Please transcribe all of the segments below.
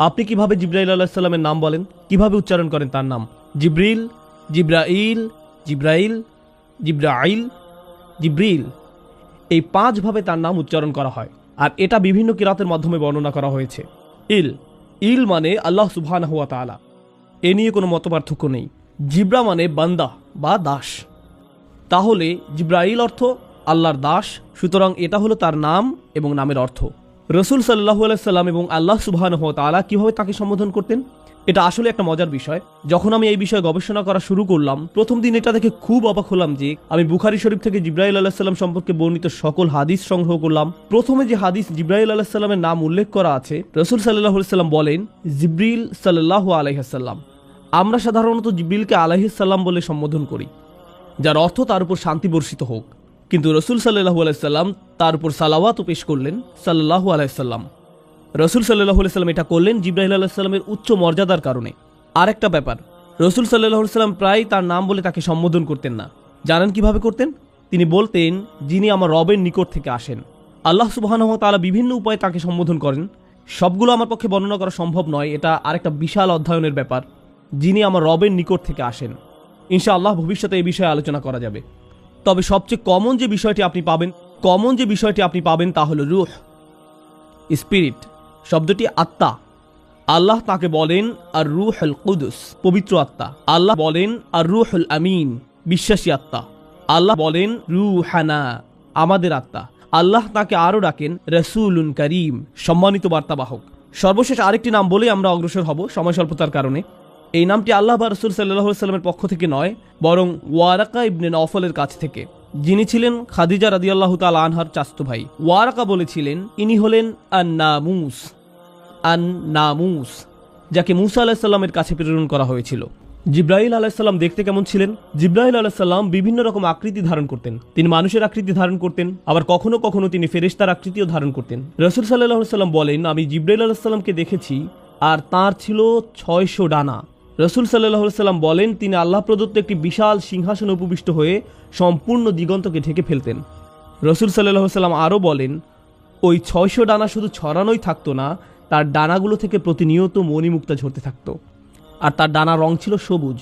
আপনি কিভাবে জিব্রাইল আলাইহিস সালামের নাম বলেন, কিভাবে উচ্চারণ করেন তার নাম? জিব্রিল, জিব্রাইল, জিব্রাইল, জিব্রাইল, জিব্রিল, এই 5 ভাবে তার নাম উচ্চারণ করা হয়। আর এটা বিভিন্ন কিরাতের মাধ্যমে বর্ণনা করা হয়েছে। ইল, ইল মানে আল্লাহ সুবহানাহু ওয়া তাআলা, এ নিয়ে কোনো মতপার্থক্য নেই। জিব্রা মানে বান্দা বা দাস, তাহলে জিব্রাইল অর্থ আল্লাহর দাস, সুতরাং এটা হলো তার নাম এবং নামের অর্থ। রসুল সাল্লাল্লাহু আলাইহি সাল্লাম এবং আল্লাহ সুবহানাহু ওয়া তাআলা কিভাবে তাকে সম্বোধন করতেন, এটা আসলে একটা মজার বিষয়। যখন আমি এই বিষয়ে গবেষণা করা শুরু করলাম, প্রথম দিন এটা দেখে খুব অবাক হলাম যে আমি বুখারী শরীফ থেকে জিব্রাইল আলাইহিস সালাম সম্পর্কে বর্ণিত সকল হাদিস সংগ্রহ করলাম। প্রথমে যে হাদিস জিব্রাইল আলাইহিস সালামের নাম উল্লেখ করা আছে, রসুল সাল্লাল্লাহু আলাইহি সাল্লাম বলেন জিব্রিল সাল্লাল্লাহু আলাইহি সাল্লাম। আমরা সাধারণত জিব্রিলকে আলাইহিস সালাম বলে সম্বোধন করি, যার অর্থ তার উপর শান্তি বর্ষিত হোক, কিন্তু রসুল সাল্লাল্লাহু আলাইহি সাল্লাম তার উপর সালাওয়াতও পেশ করলেন সাল্লাল্লাহু আলাইহি সাল্লাম। রসুল সাল্লাল্লাহু আলাইহি সাল্লাম এটা করলেন জিব্রাইল আলাইহিস সালামের উচ্চ মর্যাদার কারণে। আরেকটা ব্যাপার, রসুল সাল্লাল্লাহু আলাইহি সাল্লাম প্রায় তার নাম বলে তাকে সম্বোধন করতেন না। জানেন কিভাবে করতেন? তিনি বলতেন, যিনি আমার রবের নিকট থেকে আসেন। আল্লাহ সুবহানাহু ওয়া তাআলা বিভিন্ন উপায়ে তাকে সম্বোধন করেন, সবগুলো আমার পক্ষে বর্ণনা করা সম্ভব নয়, এটা আরেকটা বিশাল অধ্যয়নের ব্যাপার। যিনি আমার রবের নিকট থেকে আসেন, ইনশাআল্লাহ ভবিষ্যতে এই বিষয়ে আলোচনা করা যাবে। তবে সবচেয়ে কমন যে বিষয়টি আপনি পাবেন তা হলো রূহ, স্পিরিট, শব্দটি আত্মা। আল্লাহ তাকে বলেন আর রূহুল কুদুস, পবিত্র আত্মা। আল্লাহ বলেন আর রূহুল আমিন, বিশ্বাসী আত্মা। আল্লাহ বলেন রূহানা, আমাদের আত্মা। আল্লাহ তাকে আরো ডাকেন রাসূলুন কারীম, সম্মানিত বার্তাবাহক। সর্বশেষ আরেকটি নাম বলে আমরা অগ্রসর হব সময় স্বল্পতার কারণে। এই নামটি আল্লাহ বা রাসূল সাল্লাল্লাহু আলাইহি সাল্লামের পক্ষ থেকে নয়, বরং ওয়ারাকা ইবনে নওফলের কাছ থেকে, যিনি ছিলেন খাদিজা রাদিয়াল্লাহু তাআলা আনহার চাচতো ভাই। ওয়ারাকা বলেছিলেন ইনি হলেন আন-নামুস, আন-নামুস, যাকে মুসা আলাইহিস সালামের কাছে প্রেরণ করা হয়েছিল। জিব্রাইল আলাইহিস সালাম দেখতে কেমন ছিলেন? জিব্রাইল আলাইহিস সালাম বিভিন্ন রকম আকৃতি ধারণ করতেন। তিনি মানুষের আকৃতি ধারণ করতেন, আবার কখনো কখনো তিনি ফেরেশতার আকৃতিও ধারণ করতেন। রাসূল সাল্লাল্লাহু আলাইহি সাল্লাম বলেন, আমি জিব্রাইল আলাইহিস সালামকে দেখেছি আর তার ছিল 600 ডানা। রাসূল সাল্লাল্লাহু আলাইহি সাল্লাম বলেন, তিনি আল্লাহ প্রদত্ত একটি বিশাল সিংহাসনে উপবিষ্ট হয়ে সম্পূর্ণ দিগন্তকে ঢেকে ফেলতেন। রাসূল সাল্লাল্লাহু আলাইহি সাল্লাম আরও বলেন, ওই 600 ডানা শুধু ছড়ানোই থাকতো না, তার ডানাগুলো থেকে প্রতিনিয়ত মণিমুক্তা ঝরতে থাকতো। আর তার ডানার রং ছিল সবুজ,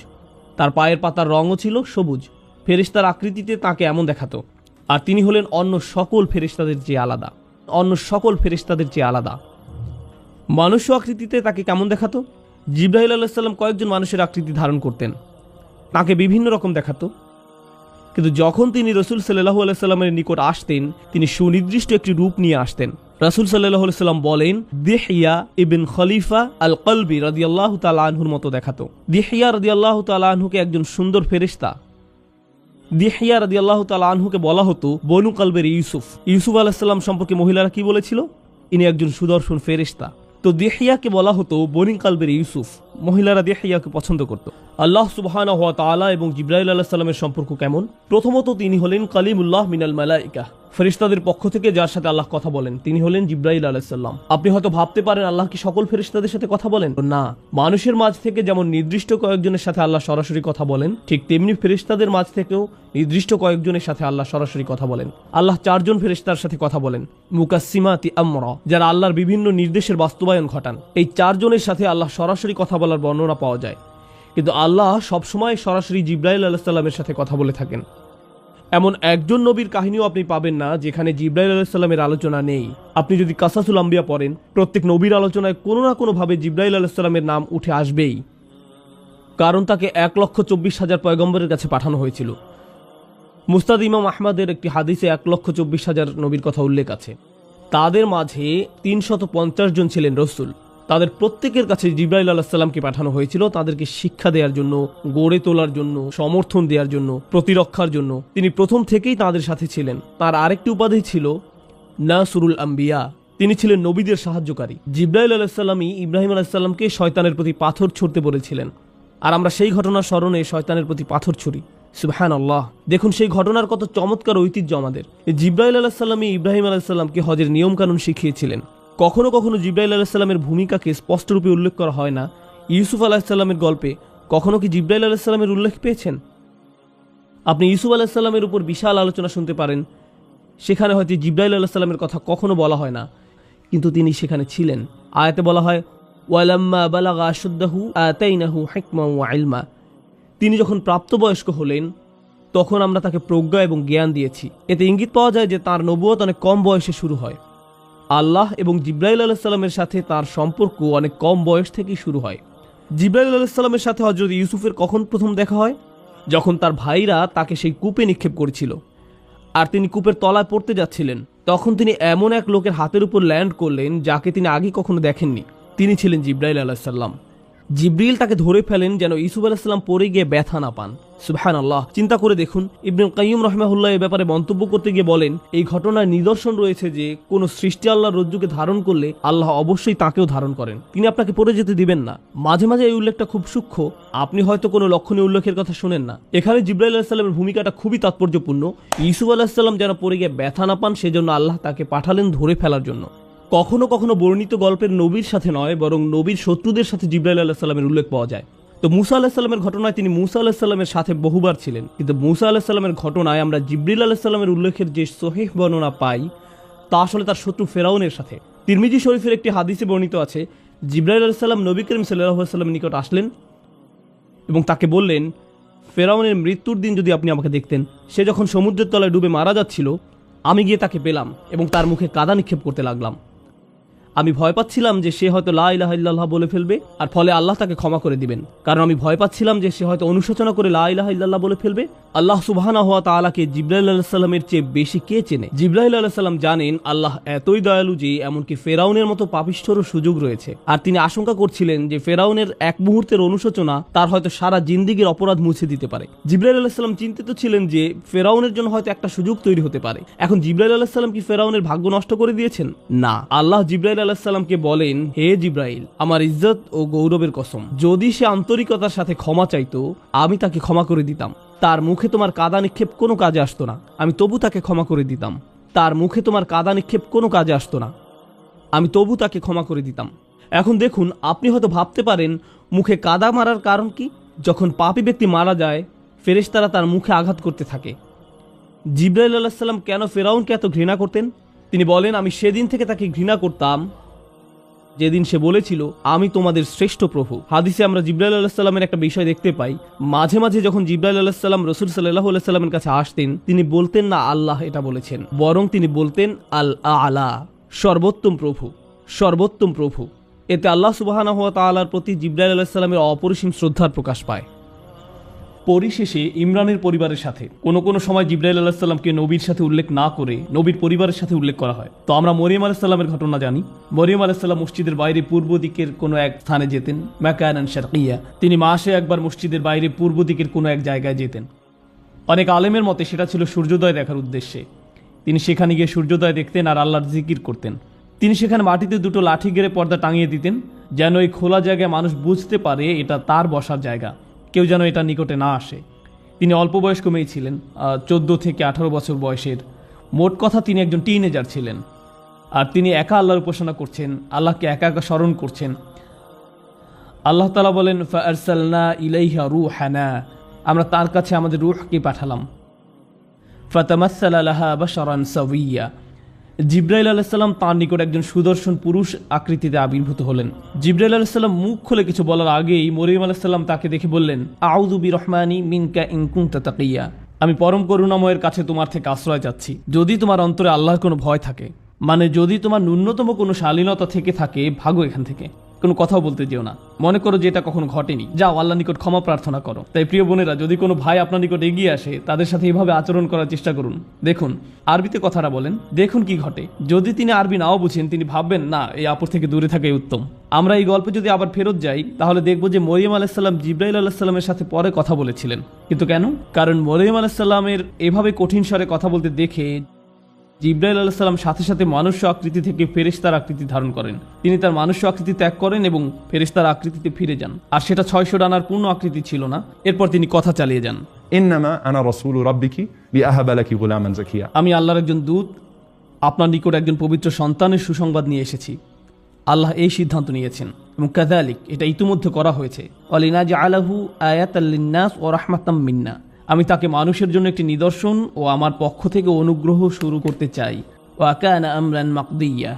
তার পায়ের পাতার রঙও ছিল সবুজ। ফেরেশতার আকৃতিতে তাকে এমন দেখাতো। আর তিনি হলেন অন্য সকল ফেরেশতাদের চেয়ে আলাদা। মানুষ আকৃতিতে তাকে কেমন দেখাতো? জিব্রাইল আলাইহিস সালাম কয়েকজন মানুষের আকৃতি ধারণ করতেন, তাকে বিভিন্ন রকম দেখাতো। কিন্তু যখন তিনি রাসূল সাল্লাল্লাহু আলাইহি সাল্লামের নিকট আসতেন, তিনি সুনির্দিষ্ট একটি রূপ নিয়ে আসতেন। রাসূল সাল্লাল্লাহু আলাইহি সাল্লাম বলেন, দিহইয়া ইবন খলিফা আল কলবি রাদিয়াল্লাহু তাআলা আনহুর মতো দেখাতো। দিহইয়া রাদিয়াল্লাহু তাআলা আনহুকে একজন সুন্দর ফেরেশতা। দিহইয়া রাদিয়াল্লাহু তাআলা আনহুকে বলা হতো বনু কলবের ইউসুফ। ইউসুফ আলাইহিস সালাম সম্পর্কে মহিলারা কি বলেছিল? ইনি একজন সুদর্শন ফেরেশতা। তো দিহইয়াকে বলা হতো বনি কলবের ইউসুফ। মহিলারা দিহইয়াকে পছন্দ করত। আল্লাহ সুবহানাহু ওয়া তাআলা এবং জিব্রাইল আলাইহিস সালামের সম্পর্ক কেমন? প্রথমত তিনি হলেন কালিমুল্লাহ মিনাল মালাইকা, ফেরেশতাদের পক্ষ থেকে যার সাথে আল্লাহ কথা বলেন তিনি হলেন জিব্রাইল আলাইহিস সালাম। আপনি হয়তো ভাবতে পারেন আল্লাহ কি সকল ফেরেশতাদের সাথে কথা বলেন? না, মানুষের মাঝ থেকে যেমন নির্দিষ্ট কয়েকজনের সাথে আল্লাহ সরাসরি কথা বলেন, ঠিক তেমনি ফেরেশতাদের মাঝ থেকেও নির্দিষ্ট কয়েকজনের সাথে আল্লাহ সরাসরি কথা বলেন। আল্লাহ 4 জন ফেরেশতার সাথে কথা বলেন, মুকাসসিমাতি আমরা, যারা আল্লাহর বিভিন্ন নির্দেশের বাস্তবায়ন ঘটান। এই 4 জনের সাথে আল্লাহ সরাসরি কথা বলার বর্ণনা পাওয়া যায়, কিন্তু আল্লাহ সবসময় সরাসরি জিব্রাইল আলাইহিস সালামের সাথে কথা বলে থাকেন। এমন একজন নবীর কাহিনীও আপনি পাবেন না যেখানে জিব্রাইল আলাইহিস সালামের আলোচনা নেই। আপনি যদি কাসাসুল আম্বিয়া পড়েন, প্রত্যেক নবীর আলোচনায় কোনো না কোনোভাবে জিব্রাইল আলাইহিস সালামের নাম উঠে আসবেই, কারণ তাকে 1,24,000 পয়গম্বরের কাছে পাঠানো হয়েছিল। মুসনাদ ইমাম আহমদের একটি হাদিসে 1,24,000 নবীর কথা উল্লেখ আছে। তাদের মাঝে 350 জন ছিলেন রসুল। তাদের প্রত্যেকের কাছে জিব্রাইল আলাইহিস সালামকে পাঠানো হয়েছিল তাদেরকে শিক্ষা দেওয়ার জন্য, গড়ে তোলার জন্য, সমর্থন দেওয়ার জন্য, প্রতিরক্ষার জন্য। তিনি প্রথম থেকেই তাদের সাথে ছিলেন। তার আরেকটি উপাধি ছিল নাসরুল আম্বিয়া, তিনি ছিলেন নবীদের সাহায্যকারী। জিব্রাইল আলাইহিস সালামই ইব্রাহিম আলাইহিস সালামকে শয়তানের প্রতি পাথর ছুঁড়তে বলেছিলেন, আর আমরা সেই ঘটনার স্মরণে শয়তানের প্রতি পাথর ছুঁড়ি। সুবহানাল্লাহ, দেখুন সেই ঘটনার কত চমৎকার ঐতিহ্য আমাদের। জিব্রাইল আলাইহিস সালামই ইব্রাহিম আলাইহিস সালামকে হজের নিয়মকানুন শিখিয়েছিলেন। কখনো কখনো জিব্রাইল আলাইহিস সালামের ভূমিকাকে স্পষ্টরূপে উল্লেখ করা হয় না। ইউসুফ আলাইহিস সালামের গল্পে কখনো কি জিব্রাইল আলাইহিস সালামের উল্লেখ পেয়েছেন? আপনি ইউসুফ আলাইহিস সালামের উপর বিশাল আলোচনা শুনতে পারেন, সেখানে হয়তো জিব্রাইল আলাইহিস সালামের কথা কখনো বলা হয় না, কিন্তু তিনি সেখানে ছিলেন। আয়াতে বলা হয় ওয়ালাম্মা বালাগা আশুদ্দাহু আতাইনাহু হিকমা ওয়া ইলমা। তিনি যখন প্রাপ্তবয়স্ক হলেন তখন আমরা তাকে প্রজ্ঞা এবং জ্ঞান দিয়েছি। এতে ইঙ্গিত পাওয়া যায় যে তার নবুয়ত অনেক কম বয়সে শুরু হয়। আল্লাহ এবং জিব্রাইল আলাইহিস সালামের সাথে তার সম্পর্ক অনেক কম বয়স থেকেই শুরু হয়। জিব্রাইল আলাইহিস সালামের সাথে হযরত ইউসুফের কখন প্রথম দেখা হয়? যখন তার ভাইরা তাকে সেই কূপে নিক্ষেপ করেছিল আর তিনি কূপের তলায় পড়তে যাচ্ছিলেন, তখন তিনি এমন এক লোকের হাতের উপর ল্যান্ড করলেন যাকে তিনি আগে কখনো দেখেননি। তিনি ছিলেন জিব্রাইল আলাইহিস সালাম। জিব্রিল তাকে ধরে ফেলেন যেন ইউসুফ আলাইহিস সালাম পড়ে গিয়ে ব্যথা না পান। সুবহানাল্লাহ। চিন্তা করে দেখুন, ইবনুল কাইয়্যিম রাহিমাহুল্লাহ এ ব্যাপারে মন্তব্য করতে গিয়ে বলেন, এই ঘটনার নিদর্শন রয়েছে যে কোনো সৃষ্টি আল্লাহর রজ্জুকে ধারণ করলে আল্লাহ অবশ্যই তাকেও ধারণ করেন, তিনি আপনাকে পড়ে যেতে দিবেন না। মাঝে মাঝে এই উল্লেখটা খুব সূক্ষ্ম, আপনি হয়তো কোনো লক্ষণীয় উল্লেখের কথা শুনেন না। এখানে জিব্রাইল আলাইহিস সালামের ভূমিকাটা খুবই তাৎপর্যপূর্ণ। ইউসুফ আলাইহিস সালাম যেন পড়ে গিয়ে ব্যথা না পান সেজন্য আল্লাহ তাকে পাঠালেন ধরে ফেলার জন্য। কখনো কখনো বর্ণিত গল্পের নবীর সাথে নয় বরং নবীর শত্রুদের সাথে জিব্রাইল আলাইহিস সালামের উল্লেখ পাওয়া যায়। তো মুসা আলাইহিস সালামের ঘটনায় তিনি মুসা আলাইহিস সালামের সাথে বহুবার ছিলেন, কিন্তু মুসা আলাইহিস সালামের ঘটনায় আমরা জিব্রিল আলাইহিস সালামের উল্লেখের যে সহিহ বর্ণনা পাই তা আসলে তার শত্রু ফেরাউনের সাথে। তিরমিজি শরীফের একটি হাদিসে বর্ণিত আছে, জিব্রাইল আলাইহিস সালাম নবী করিম সাল্লাল্লাহু আলাইহি ওয়াসাল্লামের নিকট আসলেন এবং তাকে বললেন, ফেরাউনের মৃত্যুর দিন যদি আপনি আমাকে দেখতেন, সে যখন সমুদ্রের তলায় ডুবে মারা যাচ্ছিল, আমি গিয়ে তাকে পেলাম এবং তার মুখে কাদা নিক্ষেপ করতে লাগলাম। আমি ভয় পাচ্ছিলাম যে সে হয়তো লা ইলাহা ইল্লাল্লাহ বলে ফেলবে আর ফলে আল্লাহ তাকে ক্ষমা করে দিবেন, কারণ আমি ভয় পাচ্ছিলাম যে সে হয়তো অনুশোচনা করে লা ইলাহা ইল্লাল্লাহ বলে ফেলবে। আল্লাহ সুবহানাহু ওয়া তাআলাকে জিব্রাইল আলাইহিস সালামের চেয়ে বেশি কে চেনে? জিব্রাইল আলাইহিস সালাম জানেন আল্লাহ এতই দয়ালু যে এমনকি ফেরাউনের মতো পাপিষ্ঠরও সুযোগ রয়েছে, আর তিনি আশঙ্কা করছিলেন যে ফেরাউনের এক মুহূর্তের অনুশোচনা তার হয়তো সারা জিন্দেগীর অপরাধ মুছে দিতে পারে। জিব্রাইল আলাইহিস সালাম চিন্তিত ছিলেন যে ফেরাউনের জন্য হয়তো একটা সুযোগ তৈরি হতে পারে। এখন জিব্রাইল আলাইহিস সালাম কি ফেরাউনের ভাগ্য নষ্ট করে দিয়েছেন? না। আল্লাহ জিব্রাইল আলাইহিস সালামকে বলেন, হে জিব্রাইল, আমার ইজ্জত ও গৌরবের কসম, যদি সে আন্তরিকতার সাথে ক্ষমা চাইতো আমি তাকে ক্ষমা করে দিতাম। তার মুখে তোমার কাদা নিক্ষেপ কোনো কাজে আসতো না, আমি তবু তাকে ক্ষমা করে দিতাম। তার মুখে তোমার কাদা নিক্ষেপ কোনো কাজে আসতো না, আমি তবু তাকে ক্ষমা করে দিতাম। এখন দেখুন, আপনি হয়তো ভাবতে পারেন মুখে কাদা মারার কারণ কি? যখন পাপী ব্যক্তি মারা যায় ফেরেশতারা তার মুখে আঘাত করতে থাকে। জিব্রাইল আলাইহিস সালাম কেন ফেরাউনকে এত ঘৃণা করতেন? তিনি বলেন, আমি সেদিন থেকে তাকে ঘৃণা করতাম যেদিন সে বলেছিল আমি তোমাদের শ্রেষ্ঠ প্রভু। হাদিসে আমরা জিব্রাইল আলাইহিস সালামের একটা বিষয় দেখতে পাই, মাঝে মাঝে যখন জিব্রাইল আলাইহিস সালাম রাসূল সাল্লাল্লাহু আলাইহি সাল্লামের কাছে আসতেন, তিনি বলতেন না আল্লাহ এটা বলেছেন, বরং তিনি বলতেন আল আলা, সর্বোত্তম প্রভু, সর্বোত্তম প্রভু। এতে আল্লাহ সুবহানাহু ওয়া তাআলার প্রতি জিব্রাইল আলাইহিস সালামের অপরিসীম শ্রদ্ধার প্রকাশ পায়। পরিশেষে ইমরানের পরিবারের সাথে কোনো সময় জিব্রাইল আলাইহিস সালামকে নবীর সাথে উল্লেখ না করে নবীর পরিবারের সাথে উল্লেখ করা হয়। তো আমরা মরিয়ম আলাইহিস সালামের ঘটনা জানি। মরিয়ম আলাইহিস সালাম মসজিদের বাইরে পূর্ব দিকের কোনো এক স্থানে যেতেন, মাকানান শারকিয়া। তিনি মাসে একবার মসজিদের বাইরে পূর্ব দিকের কোনো এক জায়গায় যেতেন। অনেক আলেমের মতে সেটা ছিল সূর্যোদয় দেখার উদ্দেশ্যে। তিনি সেখানে গিয়ে সূর্যোদয় দেখতেন আর আল্লাহর জিকির করতেন। তিনি সেখানে মাটিতে দুটো লাঠি গেড়ে পর্দা টাঙিয়ে দিতেন যেন এই খোলা জায়গায় মানুষ বুঝতে পারে এটা তার বসার জায়গা, কেউ যেন এটা নিকটে না আসে। তিনি অল্প বয়স্ক মেয়ে ছিলেন, 14 থেকে 18 বছর বয়সের। মোট কথা তিনি একজন টিনেজার ছিলেন, আর তিনি একা আল্লাহর উপাসনা করছেন, আল্লাহকে একা একা স্মরণ করছেন। আল্লাহ তাআলা বলেন, ফাআরসালনা ইলাইহা রূহানা, আমরা তার কাছে আমাদের রূহকে পাঠালাম। ফাতামাসসালা লাহা বাশারান সাওয়িয়া, জিব্রাইল আলাইহিস সালাম তার নিকট একজন সুদর্শন পুরুষ আকৃতিতে আবির্ভূত হলেন। জিব্রাইল আলাইহিস সালাম মুখ খুলে কিছু বলার আগেই মরিয়ম আলাইহিস সালাম তাকে দেখে বললেন, আউযু বিরহমানি মিনকা ইন কুনতা তাকিয়া, আমি পরম করুণাময়ের কাছে তোমার থেকে আশ্রয় চাচ্ছি যদি তোমার অন্তরে আল্লাহর কোনো ভয় থাকে, মানে যদি তোমার ন্যূনতম কোনো শালীনতা থেকে থাকে, ভাগো এখান থেকে, কোনো কথাও বলতে যেও না, মনে করো যে এটা কখনো ঘটেনি, যাও আল্লাহর নিকট ক্ষমা প্রার্থনা করো। তাই প্রিয় বোনেরা, যদি কোনো ভাই আপনার নিকট এগিয়ে আসে তাদের সাথে এভাবে আচরণ করার চেষ্টা করুন। দেখুন আরবিতে কথাটা বলেন, দেখুন কি ঘটে। যদি তিনি আরবি নাও বুঝেন, তিনি ভাববেন না এই আপুর থেকে দূরে থাকাই উত্তম। আমরা এই গল্পে যদি আবার ফেরত যাই তাহলে দেখব যে মরিয়ম আলাইহিস সালাম জিব্রাইল আলাইহিস সালামের সাথে পরে কথা বলেছিলেন। কিন্তু কেন? কারণ মরিয়ম আলাইহিস সালামের এভাবে কঠিন স্বরে কথা বলতে দেখে জিব্রাইল আলাইহিস সালাম সাথে সাথে মানুষ্য আকৃতি থেকে ফেরেশতার আকৃতি ধারণ করেন। তিনি তার মানুষ্য আকৃতি ত্যাগ করেন এবং ফেরেশতার আকৃতিতে ফিরে যান, আর সেটা 600 ডানার পূর্ণ আকৃতি ছিল না। এরপর তিনি কথা চালিয়ে যান, ইন্নামা আনা রাসূলু রাব্বিকি লিআহাবা লাকি গুলামান যাকিয়া, আমি আল্লাহর একজন দূত, আপনার নিকট একজন পবিত্র সন্তানের সুসংবাদ নিয়ে এসেছি। আল্লাহ এই সিদ্ধান্ত নিয়েছেন এবং কাযালিক, এটা ইতিমধ্যে করা হয়েছে। ওয়ালিনাজআলাহু আয়াতাল লিন্নাস ওয়া রাহমাতাম মিন্না, আমি তাকে মানুষের জন্য একটি নিদর্শন ও আমার পক্ষ থেকে অনুগ্রহ শুরু করতে চাই। ওয়া কানা আমরান মাকদিয়া,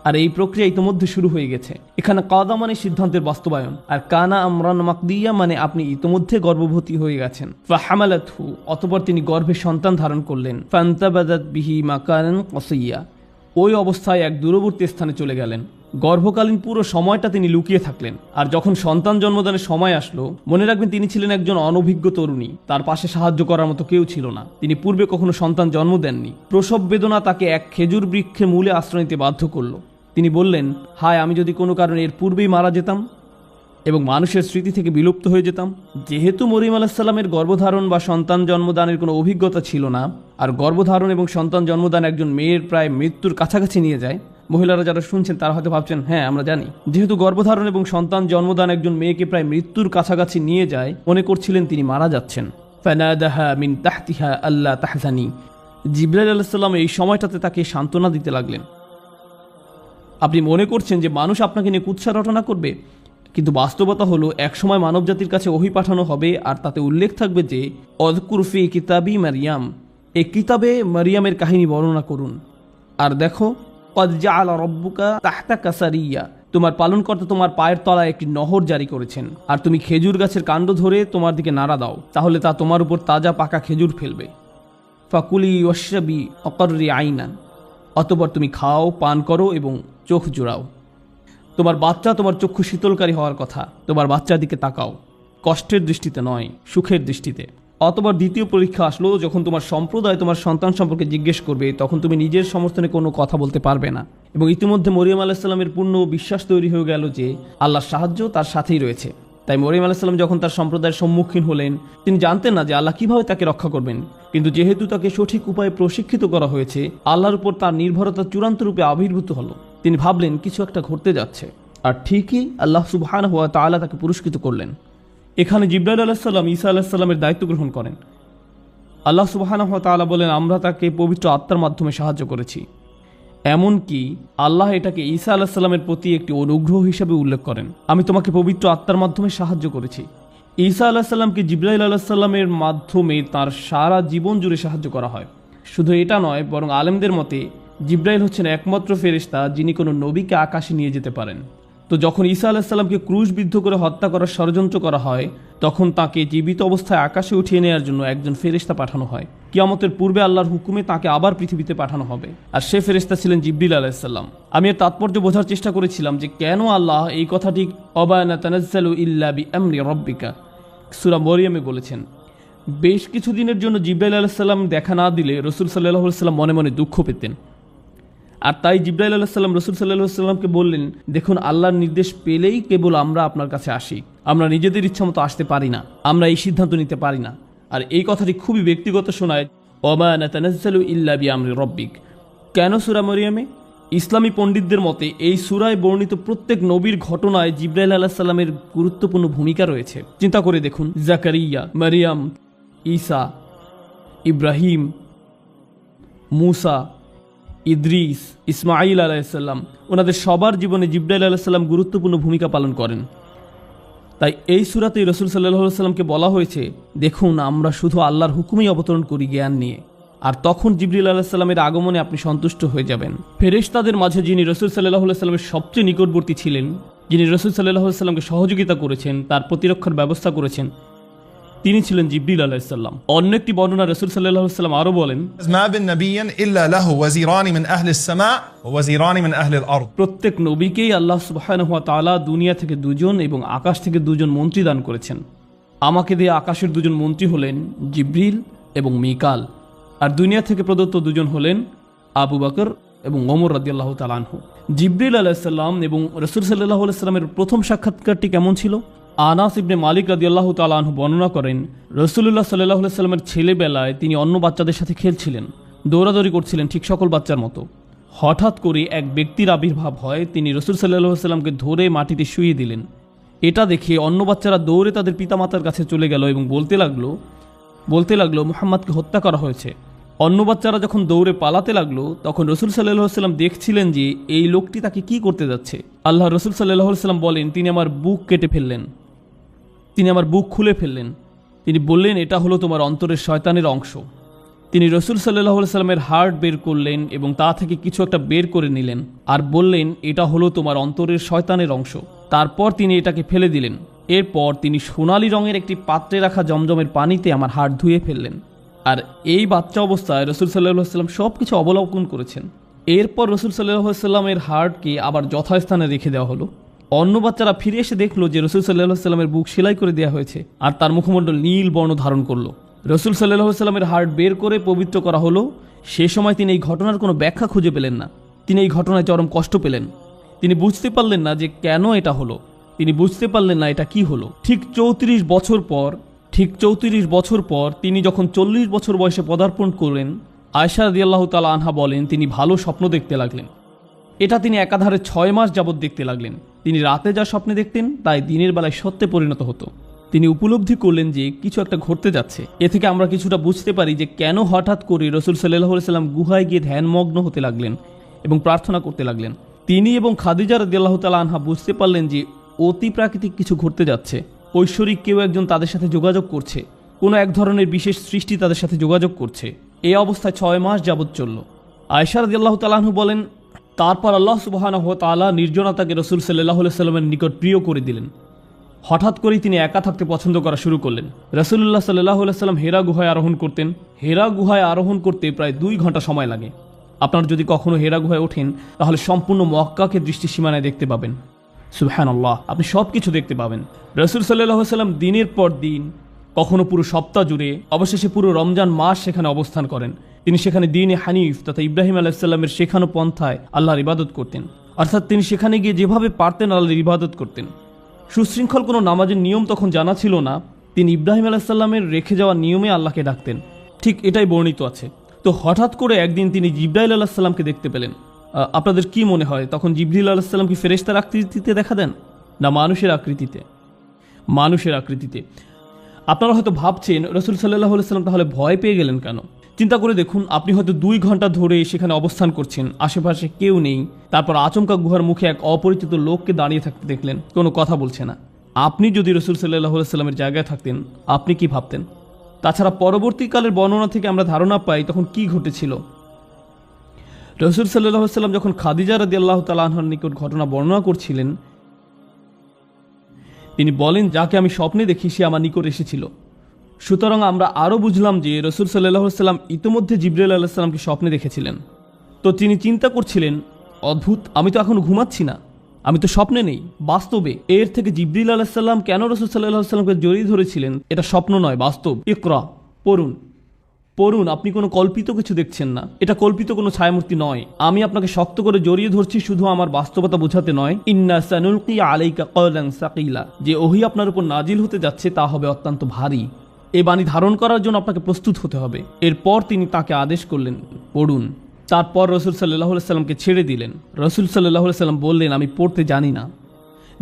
আর এই প্রক্রিয়া ইতোমধ্যে শুরু হয়ে গেছে। এখানে কাদা মানে সিদ্ধান্তের বাস্তবায়ন, আর কানা আমরান মাকদিয়া মানে আপনি ইতোমধ্যে গর্ভবতী হয়ে গেছেন। ফাহামালাতহু, অতঃপর তিনি গর্ভে সন্তান ধারণ করলেন। ফান্তাবাদাত বিহি মাকানান কসিয়া, ওই অবস্থায় এক দূরবর্তী স্থানে চলে গেলেন। গর্ভকালীন পুরো সময়টা তিনি লুকিয়ে থাকলেন। আর যখন সন্তান জন্মদানের সময় আসলো, মনে রাখবেন তিনি ছিলেন একজন অনভিজ্ঞ তরুণী, তার পাশে সাহায্য করার মতো কেউ ছিল না। তিনি পূর্বে কখনো সন্তান জন্ম দেননি। প্রসব বেদনা তাকে এক খেজুর বৃক্ষের মূলে আশ্রয় নিতে বাধ্য করলো। তিনি বললেন, হায়, আমি যদি কোনো কারণে এর পূর্বেই মারা যেতাম এবং মানুষের স্মৃতি থেকে বিলুপ্ত হয়ে যেতাম। যেহেতু মরিয়ম আলাইহিস সালামের গর্ভধারণ বা সন্তান জন্মদানের কোনো অভিজ্ঞতা ছিল না, আর গর্ভধারণ এবং সন্তান জন্মদান একজন মেয়ের প্রায় মৃত্যুর কাছাকাছি নিয়ে যায়। মহিলারা যারা শুনছেন তারা হয়তো ভাবছেন, হ্যাঁ আমরা জানি। যেহেতু গর্ভধারণ এবং সন্তান জন্মদান একজন মেয়েকে প্রায় মৃত্যুর কাছাকাছি নিয়ে যায়, মনে করছিলেন তিনি মারা যাচ্ছেন। ফানাদাহা মিন তাহতিহা আল্লা তাহজানি, জিবরাইল আলাইহিস সালাম এই সময়টাতে তাকে সান্ত্বনা দিতে লাগলেন। আপনি মনে করছেন যে মানুষ আপনাকে নিয়ে কুৎসা রটনা করবে, কিন্তু বাস্তবতা হলো একসময় মানবজাতির কাছে ওহী পাঠানো হবে, আর তাতে উল্লেখ থাকবে যে অযকুর ফি কিতাবি মারিয়াম, এই কিতাবে মারিয়ামের কাহিনী বর্ণনা করুন। আর দেখো, কদ জাআলা রাব্বুকা তাহতাকা সারিয়া, তোমার পালনকর্তা তোমার পায়ের তলায় একটি নহর জারি করেছেন, আর তুমি খেজুর গাছের কাণ্ড ধরে তোমার দিকে নাড়া দাও, তাহলে তা তোমার উপর তাজা পাকা খেজুর ফেলবে। ফাকুলি ওয়াশরাবি অকররি আইনান, অতঃপর তুমি খাও, পান করো এবং চোখ জোড়াও। তোমার বাচ্চা তোমার চক্ষু শীতলকারী হওয়ার কথা, তোমার বাচ্চার দিকে তাকাও, কষ্টের দৃষ্টিতে নয়, সুখের দৃষ্টিতে। অতঃপর দ্বিতীয় পরীক্ষা আসলো, যখন তোমার সম্প্রদায় তোমার সন্তান সম্পর্কে জিজ্ঞেস করবে, তখন তুমি নিজের সমর্থনে কোনো কথা বলতে পারবে না। এবং ইতিমধ্যে মরিয়ম আলাইহিস সালামের পূর্ণ বিশ্বাস তৈরি হয়ে গেল যে আল্লাহর সাহায্য তার সাথেই রয়েছে। তাই মরিয়ম আলাইহিস সালাম যখন তার সম্প্রদায়ের সম্মুখীন হলেন, তিনি জানতেন না যে আল্লাহ কিভাবে তাকে রক্ষা করবেন, কিন্তু যেহেতু তাকে সঠিক উপায়ে প্রশিক্ষিত করা হয়েছে, আল্লাহর উপর তার নির্ভরতা চূড়ান্ত রূপে আবির্ভূত হলো। তিনি ভাবলেন কিছু একটা ঘটতে যাচ্ছে, আর ঠিকই আল্লাহ সুবহানাহু ওয়া তাআলা তাকে পুরস্কৃত করলেন। এখানে জিবরাইল আলাইহিস সালাম ঈসা আলাইহিস সালামের দায়িত্ব গ্রহণ করেন। আল্লাহ সুবহানাহু ওয়া তাআলা বলেন, আমরা তাকে পবিত্র আত্মার মাধ্যমে সাহায্য করেছি। এমনকি আল্লাহ এটাকে ঈসা আলাইহিস সালামের প্রতি একটি অনুগ্রহ হিসেবে উল্লেখ করেন, আমি তোমাকে পবিত্র আত্মার মাধ্যমে সাহায্য করেছি। ঈসা আলাইহিস সালামকে জিবরাইল আলাইহিস সালামের মাধ্যমে তার সারা জীবন জুড়ে সাহায্য করা হয়। শুধু এটা নয়, বরং আলেমদের মতে জিবরাইল হচ্ছেন একমাত্র ফেরেশতা যিনি কোনো নবীকে আকাশে নিয়ে যেতে পারেন। তো যখন ঈসা আলাইহিস সালামকে ক্রুশবিদ্ধ করে হত্যা করার ষড়যন্ত্র করা হয়, তখন তাকে জীবিত অবস্থায় আকাশে উঠিয়ে নেওয়ার জন্য একজন ফেরেশতা পাঠানো হয়। কিয়ামতের পূর্বে আল্লাহর হুকুমে তাকে আবার পৃথিবীতে পাঠানো হবে, আর সে ফেরেশতা ছিলেন জিবরিল আলাইহিস সালাম। আমি এর তাৎপর্য বোঝার চেষ্টা করেছিলাম যে কেন আল্লাহ এই কথাটি অবায়না তানাজ্জালু ইল্লা বিআমরি রাব্বিকা সূরা মরিয়মে বলেছেন। বেশ কিছু দিনের জন্য জিবরাইল আলাইহিস সালাম দেখা না দিলে রাসূল সাল্লাল্লাহু আলাইহি ওয়াসাল্লাম মনে মনে দুঃখ পেতেন। আর তাই জিবরাইল আলাইহিস সালাম রাসূল সাল্লাল্লাহু আলাইহি ওয়াসাল্লামকে বললেন, দেখুন, আল্লাহর নির্দেশ পেলেই কেবল আমরা আপনার কাছে আসি, আমরা নিজেদের ইচ্ছামতো আসতে পারি না, আমরা এই সিদ্ধান্ত নিতে পারি না। আর এই কথাটি খুবই ব্যক্তিগত শোনায়, ওমা নাতানাজ্জালু ইল্লা বিআমরি রাব্বিক। কেন সূরা মরিয়মে? ইসলামী পণ্ডিতদের মতে এই সূরায় বর্ণিত প্রত্যেক নবীর ঘটনায় জিবরাইল আলাইহিস সালামের গুরুত্বপূর্ণ ভূমিকা রয়েছে। চিন্তা করে দেখুন, জাকারিয়া, মারিয়াম, ঈসা, ইব্রাহিম, মুসা, ইদ্রিস, ইসমাঈল আলাইহিসসালাম, ওনাদের সবার জীবনে জিবরাইল আলাইহিসসালাম গুরুত্বপূর্ণ ভূমিকা পালন করেন। তাই এই সূরাতেই রাসূল সাল্লাল্লাহু আলাইহি ওয়াসাল্লামকে বলা হয়েছে, দেখুন, আমরা শুধু আল্লাহর হুকুমেই অবতরণ করি জ্ঞান নিয়ে, আর তখন জিবরিল আলাইহিস সালামের আগমনে আপনি সন্তুষ্ট হয়ে যাবেন। ফেরেশতাদের মাঝে যিনি রাসূল সাল্লাল্লাহু আলাইহি ওয়াসাল্লামের সবচেয়ে নিকটবর্তী ছিলেন, যিনি রাসূল সাল্লাল্লাহু আলাইহি ওয়াসাল্লামকে সহযোগিতা করেছেন, তার প্রতিরক্ষার ব্যবস্থা করেছেন, তিনি ছিলেন জিবরিল আলাইহিস সালাম। অন্য একটি বর্ণনা রাসূল সাল্লাল্লাহু আলাইহি ওয়াসাল্লাম আরো বলেন, ما من نبي إلا له وزيران من أهل السماء ووزيران من أهل الأرض। প্রত্যেক নবীকেই আল্লাহ সুবহানাহু ওয়া তাআলা দুনিয়া থেকে দুজন এবং আকাশ থেকে দুজন মন্ত্রী দান করেছেন। আমাকে দিয়ে আকাশের দুজন মন্ত্রী হলেন জিবরিল এবং মিকাল, আর দুনিয়া থেকে প্রদত্ত দুজন হলেন আবু বকর এবং ওমর রাদিয়াল্লাহু তাআলা আনহু। জিবরিল আলাইহিস সালাম এবং রাসূল সাল্লাল্লাহু আলাইহি ওয়াসাল্লামের প্রথম সাক্ষাৎকারটি কেমন ছিল? আনাস ইবনে মালিক রাদিয়াল্লাহু তাআলা আনহু বর্ণনা করেন, রাসূলুল্লাহ সাল্লাল্লাহু আলাইহি ওয়াসাল্লামের ছেলেবেলায় তিনি অন্য বাচ্চাদের সাথে খেলছিলেন, দৌড়াদৌড়ি করছিলেন ঠিক সকল বাচ্চার মতো। হঠাৎ করে এক ব্যক্তির আবির্ভাব হয়, তিনি রাসূল সাল্লাল্লাহু আলাইহি ওয়াসাল্লামকে ধরে মাটিতে শুইয়ে দিলেন। এটা দেখে অন্য বাচ্চারা দৌড়ে তাদের পিতামাতার কাছে চলে গেল এবং বলতে লাগলো মুহাম্মদকে হত্যা করা হয়েছে। অন্য বাচ্চারা যখন দৌড়ে পালাতে লাগলো, তখন রাসূল সাল্লাল্লাহু আলাইহি ওয়াসাল্লাম দেখছিলেন যে এই লোকটি তাকে কি করতে যাচ্ছে। আল্লাহ রাসূল সাল্লাল্লাহু আলাইহি ওয়াসাল্লাম বলেন, তিনি আমার বুক কেটে ফেললেন, তিনি আমার বুক খুলে ফেললেন। তিনি বললেন, এটা হলো তোমার অন্তরের শয়তানের অংশ। তিনি রসুল সাল্লাহ সাল্লামের হার্ট বের করলেন এবং তা থেকে কিছু একটা বের করে নিলেন আর বললেন, এটা হলো তোমার অন্তরের শয়তানের অংশ। তারপর তিনি এটাকে ফেলে দিলেন। এরপর তিনি সোনালী রঙের একটি পাত্রে রাখা জমজমের পানিতে আমার হার্ট ধুয়ে ফেললেন। আর এই বাচ্চা অবস্থায় রসুল সাল্লাহ সাল্লাম সব কিছু অবলোকন করেছেন। এরপর রসুল সাল্লাহ সাল্লামের হার্টকে আবার যথাস্থানে রেখে দেওয়া হলো। অন্য বাচ্চারা ফিরে এসে দেখলো যে রসুল সাল্লাহ সাল্লামের বুক সেলাই করে দেওয়া হয়েছে আর তার মুখমণ্ডল নীল বর্ণ ধারণ করলো। রসুল সাল্লাহ সাল্লামের হার্ট বের করে পবিত্র করা হলো। সে সময় তিনি এই ঘটনার কোনো ব্যাখ্যা খুঁজে পেলেন না। তিনি এই ঘটনায় চরম কষ্ট পেলেন। তিনি বুঝতে পারলেন না যে কেন এটা হলো। তিনি বুঝতে পারলেন না এটা কি হলো। ঠিক 34 বছর পর তিনি যখন 40 বছর বয়সে পদার্পণ করলেন, আয়েশা রাদিয়াল্লাহু তাআলা আনহা বলেন, তিনি ভালো স্বপ্ন দেখতে লাগলেন। এটা তিনি একাধারে 6 মাস যাবৎ দেখতে লাগলেন। তিনি রাতে যা স্বপ্নে দেখতেন তাই দিনের বেলায় সত্যে পরিণত হতো। তিনি উপলব্ধি করলেন যে কিছু একটা ঘটতে যাচ্ছে। এ থেকে আমরা কিছুটা বুঝতে পারি যে কেন হঠাৎ করে রসুল সাল্লাল্লাহু আলাইহি সাল্লাম গুহায় গিয়ে ধ্যানমগ্ন হতে লাগলেন এবং প্রার্থনা করতে লাগলেন। তিনি এবং খাদিজা রাদিয়াল্লাহু তাআলা আনহা বুঝতে পারলেন যে অতি প্রাকৃতিক কিছু ঘটতে যাচ্ছে। ঐশ্বরিক কেউ একজন তাদের সাথে যোগাযোগ করছে, কোনো এক ধরনের বিশেষ সৃষ্টি তাদের সাথে যোগাযোগ করছে। এই অবস্থায় 6 মাস যাবৎ চলল। আয়েশা রাদিয়াল্লাহু তাআলা আনহা বলেন, তারপর আল্লাহ সুবহানাহু ওয়া তাআলা নির্জনতাকে রসুল সাল্লাল্লাহু আলাইহি সাল্লামের নিকট প্রিয় করে দিলেন। হঠাৎ করেই তিনি একা থাকতে পছন্দ করা শুরু করলেন। রাসূলুল্লাহ সাল্লাল্লাহু আলাইহি সাল্লাম হেরা গুহায় আরোহণ করতেন। হেরা গুহায় আরোহণ করতে প্রায় 2 ঘন্টা সময় লাগে। আপনার যদি কখনো হেরা গুহায় ওঠেন তাহলে সম্পূর্ণ মক্কাকে দৃষ্টি সীমানায় দেখতে পাবেন। সুবহানাল্লাহ, আপনি সব কিছু দেখতে পাবেন। রাসূল সাল্লাল্লাহু আলাইহি সাল্লাম দিনের পর দিন, কখনো পুরো সপ্তাহ জুড়ে, অবশেষে পুরো রমজান মাস সেখানে অবস্থান করেন। তিনি সেখানে দ্বীনে হানিফ তথা ইব্রাহিম আলাইহিস সালামের শেখানো পন্থায় আল্লাহর ইবাদত করতেন। অর্থাৎ তিনি সেখানে গিয়ে যেভাবে পারতেন আল্লাহর ইবাদত করতেন। সুশৃঙ্খল কোনো নামাজের নিয়ম তখন জানা ছিল না। তিনি ইব্রাহিম আলাইহিস সালামের রেখে যাওয়া নিয়মে আল্লাহকে ডাকতেন। ঠিক এটাই বর্ণিত আছে। তো হঠাৎ করে একদিন তিনি জিবরাইল আলাইহিস সালামকে দেখতে পেলেন। আপনাদের কি মনে হয় তখন জিবরিল আলাইহিস সালাম কি ফেরেশতার আকৃতিতে দেখা দেন, না মানুষের আকৃতিতে? মানুষের আকৃতিতে। আপনারা হয়তো ভাবছেন রাসূল সাল্লাল্লাহু আলাইহি সাল্লাম তাহলে ভয় পেয়ে গেলেন কেন? চিন্তা করে দেখুন, আপনি হয়তো 2 ঘন্টা ধরে সেখানে অবস্থান করছেন, আশেপাশে কেউ নেই, তারপর আচমকা গুহার মুখে এক অপরিচিত লোককে দাঁড়িয়ে থাকতে দেখলেন, কোনো কথা বলছে না। আপনি যদি রাসূল সাল্লাল্লাহু আলাইহি সাল্লামের জায়গায় থাকতেন আপনি কি ভাবতেন? তাছাড়া পরবর্তীকালের বর্ণনা থেকে আমরা ধারণা পাই তখন কি ঘটেছিল। রাসূল সাল্লাল্লাহু আলাইহি সাল্লাম যখন খাদিজা রাদিয়াল্লাহু তাআলা আনহার নিকট ঘটনা বর্ণনা করছিলেন, তিনি বলেন, যাকে আমি স্বপ্নে দেখি সে আমার নিকট এসেছিল। সুতরাং আমরা আরও বুঝলাম যে রাসূল সাল্লাল্লাহু আলাইহি সাল্লাম ইতিমধ্যে জিবরাইল আলাইহিস সালামকে স্বপ্নে দেখেছিলেন। তো তিনি চিন্তা করছিলেন, অদ্ভুত, আমি তো এখন ঘুমাচ্ছি না, আমি তো স্বপ্নে নেই, বাস্তবে। এর থেকে জিবরিল আলাইহিস সালাম কেন রাসূল সাল্লাল্লাহু আলাইহি সাল্লামকে জড়িয়ে ধরেছিলেন? এটা স্বপ্ন নয়, বাস্তব। ইকরা, পড়ুন, পড়ুন, আপনি কোনো কল্পিত কিছু দেখছেন না। এটা কল্পিত কোনো ছায়ামূর্তি নয়। আমি আপনাকে শক্ত করে জড়িয়ে ধরছি শুধু আমার বাস্তবতা বোঝাতে নয়। ইন্না সানুলকি আলাইকা কওলান সাকিলা, যে ওহী আপনার উপর নাজিল হতে যাচ্ছে তা হবে অত্যন্ত ভারী। এই বাণী ধারণ করার জন্য আপনাকে প্রস্তুত হতে হবে। এরপর তিনি তাকে আদেশ করলেন, পড়ুন। তারপর রাসূল সাল্লাল্লাহু আলাইহি সাল্লামকে ছেড়ে দিলেন। রাসূল সাল্লাল্লাহু আলাইহি সাল্লাম বললেন, আমি পড়তে জানি না।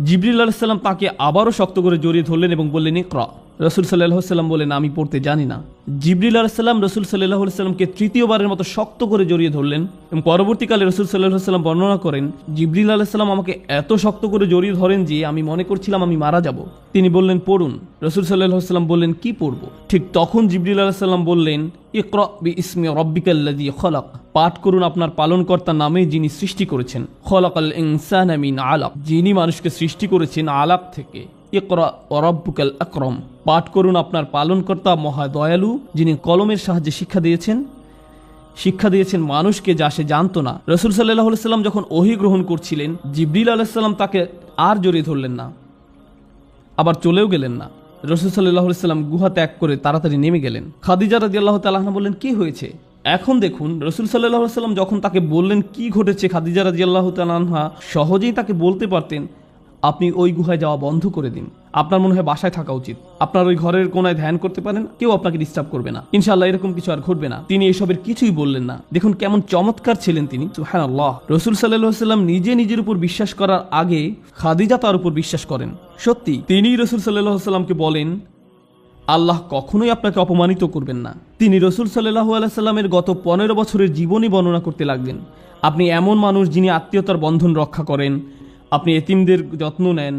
জিবরিল আলাইহিস সালাম তাকে আবারও শক্ত করে জড়িয়ে ধরলেন এবং বললেন, ইকরা। রাসূল সাল্লাল্লাহু আলাইহি সাল্লাম বললেন, আমি পড়তে জানি না। জিবরিল আলাইহিস সালাম রাসূল সাল্লাল্লাহু আলাইহি সাল্লামকে তৃতীয়বারের মতো শক্ত করে জড়িয়ে ধরলেন এবং পরবর্তীকালে রাসূল সাল্লাল্লাহু আলাইহি সাল্লাম বর্ণনা করেন, জিবরিল আলাইহিস সালাম আমাকে এত শক্ত করে জড়িয়ে ধরেন যে আমি মনে করছিলাম আমি মারা যাব। তিনি বললেন, পড়ুন। রাসূল সাল্লাল্লাহু আলাইহি সাল্লাম বললেন, কি পড়ব? ঠিক তখন জিবরিল আলাইহিস সালাম বললেন, ইকরা বিইসমি রাব্বিকাল্লাযী খলাক, পাঠ করুন আপনার পালনকর্তার নামে যিনি সৃষ্টি করেছেন। খলাকাল ইনসানা মিন আলাক, যিনি মানুষকে সৃষ্টি করেছেন আলাক থেকে। ইকরা ওয়া রাব্বুকাল আকরাম, পাঠ করুন আপনার পালনকর্তা মহা দয়ালু, যিনি কলমের সাহায্যে শিক্ষা দিয়েছেন মানুষকে যা সে জানতো না। রাসূল সাল্লাল্লাহু আলাইহি সাল্লাম যখন ওহী গ্রহণ করছিলেন, জিবরিল আলাইহিস সালাম তাকে আর জড়িয়ে ধরলেন না, আবার চলেও গেলেন না। রাসূল সাল্লাল্লাহু আলাইহি সাল্লাম গুহা ত্যাগ করে তাড়াতাড়ি নেমে গেলেন। খাদিজা রাদিয়াল্লাহু তাআলা আনহা বললেন, কি হয়েছে? এখন দেখুন, রাসূল সাল্লাল্লাহু আলাইহি সাল্লাম যখন তাকে বললেন কি ঘটেছে, খাদিজা রাদিয়াল্লাহু তাআলা আনহা সহজেই তাকে বলতে পারতেন, আপনি ওই গুহায় যাওয়া বন্ধ করে দিন, আপনার মনে হয় বাসায় থাকা উচিত, আপনার ওই ঘরের কোনায় ধ্যান করতে পারেন, কেউ আপনাকে ডিস্টার্ব করবে না, ইনশাআল্লাহ এরকম কিছু আর ঘটবে না। তিনি এসবের কিছুই বললেন না। দেখুন কেমন চমৎকার ছিলেন তিনি, সুবহানাল্লাহ। রাসূল সাল্লাল্লাহু আলাইহি সাল্লাম নিজে নিজের উপর বিশ্বাস করার আগে খাদিজা তার উপর বিশ্বাস করেন। সত্যি তিনি রাসূল সাল্লাল্লাহু আলাইহি সাল্লামকে বলেন, আল্লাহ কখনোই আপনাকে অপমানিত করবেন না। তিনি রাসূল সাল্লাল্লাহু আলাইহি সাল্লামের গত 15 বছরের জীবনী বর্ণনা করতে লাগলেন। আপনি এমন মানুষ যিনি আত্মীয়তার বন্ধন রক্ষা করেন, আপনি এতিমদের যত্ন নেন,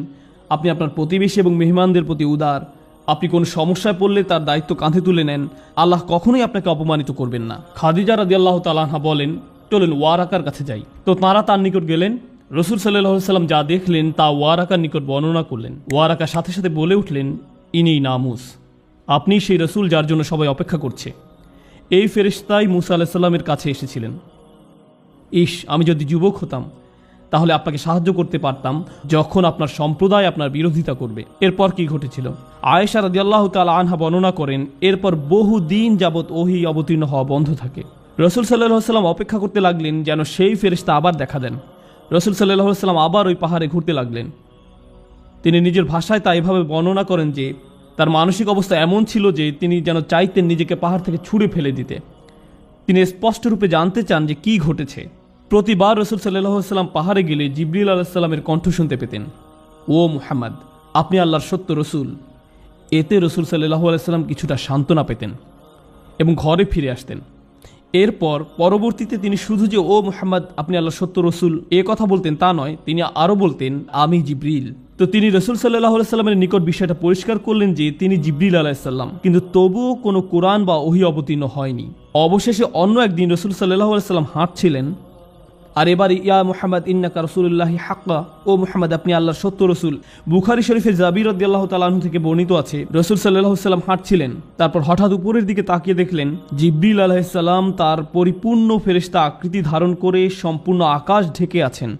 আপনি আপনার প্রতিবেশী এবং মেহমানদের প্রতি উদার, আপনি কোন সমস্যায় পড়লে তার দায়িত্ব কাঁধে তুলে নেন, আল্লাহ কখনোই আপনাকে অপমানিত করবেন না। খাদিজা রাদিয়াল্লাহু তাআলা আনহা বলেন, চলেন ওয়ারাকার কাছে যাই। তো তাঁরা তার নিকট গেলেন। রসুল সাল্লাল্লাহু আলাইহি সাল্লাম যা দেখলেন তা ওয়ারাকার নিকট বর্ণনা করলেন। ওয়ারাকার সাথে সাথে বলে উঠলেন, ইনি নামুস, আপনি সেই রসুল যার জন্য সবাই অপেক্ষা করছে। এই ফেরেশতাই মুসা আলাইহিস সালামের কাছে এসেছিলেন। ইস, আমি যদি যুবক হতাম তাহলে আপনাকে সাহায্য করতে পারতাম যখন আপনার সম্প্রদায় আপনার বিরোধিতা করবে। এরপর কি ঘটেছিল? আয়েশা রাদিয়াল্লাহু তাআলা আনহা বর্ণনা করেন, এরপর বহু দিন যাবৎ ওহী অবতীর্ণ হওয়া বন্ধ থাকে। রসুল সাল্লাল্লাহু আলাইহি সাল্লাম অপেক্ষা করতে লাগলেন যেন সেই ফেরেশতা আবার দেখা দেন। রসুল সাল্লাল্লাহু আলাইহি সাল্লাম আবার ওই পাহাড়ে ঘুরতে লাগলেন। তিনি নিজের ভাষায় তা এভাবে বর্ণনা করেন যে তার মানসিক অবস্থা এমন ছিল যে তিনি যেন চাইতেন নিজেকে পাহাড় থেকে ছুঁড়ে ফেলে দিতে। তিনি স্পষ্ট রূপে জানতে চান যে কি ঘটেছে। প্রতিবার রসুল সাল্লাল্লাহু আলাইহি সাল্লাম পাহাড়ে গেলে জিবরিল আলাইহিস সালামের কণ্ঠ শুনতে পেতেন, ও মুহাম্মদ, আপনি আল্লাহর সত্য রসুল। এতে রসুল সাল্লাল্লাহু আলাইহি সাল্লাম কিছুটা সান্ত্বনা পেতেন এবং ঘরে ফিরে আসতেন। এরপর পরবর্তীতে তিনি শুধু যে ও মুহাম্মদ আপনি আল্লাহর সত্য রসুল এ কথা বলতেন তা নয়, তিনি আরও বলতেন আমি জিবরিল। তো তিনি রসুল সাল্লাল্লাহু আলাইহি সাল্লামের নিকট বিষয়টা পরিষ্কার করলেন যে তিনি জিবরিল আলাইহিস সালাম, কিন্তু তবুও কোনো কোরআন বা ওহী অবতীর্ণ হয়নি। অবশেষে অন্য একদিন রসুল সাল্লাল্লাহু আলাইহি সাল্লাম হাঁটছিলেন, আর এবার ইয়া মুহাম্মদ ইন্নাকা রাসূলুল্লাহি হাক্কা, ও মুহাম্মদ আপনি আল্লাহর সত্য রসুল। বুখারী শরীফে জাবির রাদিয়াল্লাহু তাআলা আনহু থেকে বর্ণিত আছে, রসুল সাল্লাল্লাহু আলাইহি সাল্লাম হাঁটছিলেন, তারপর হঠাৎ উপরের দিকে তাকিয়ে দেখলেন জিবরিল আলাইহিস সালাম তার পরিপূর্ণ ফেরেশতা আকৃতি ধারণ করে সম্পূর্ণ আকাশ ঢেকে আছেন,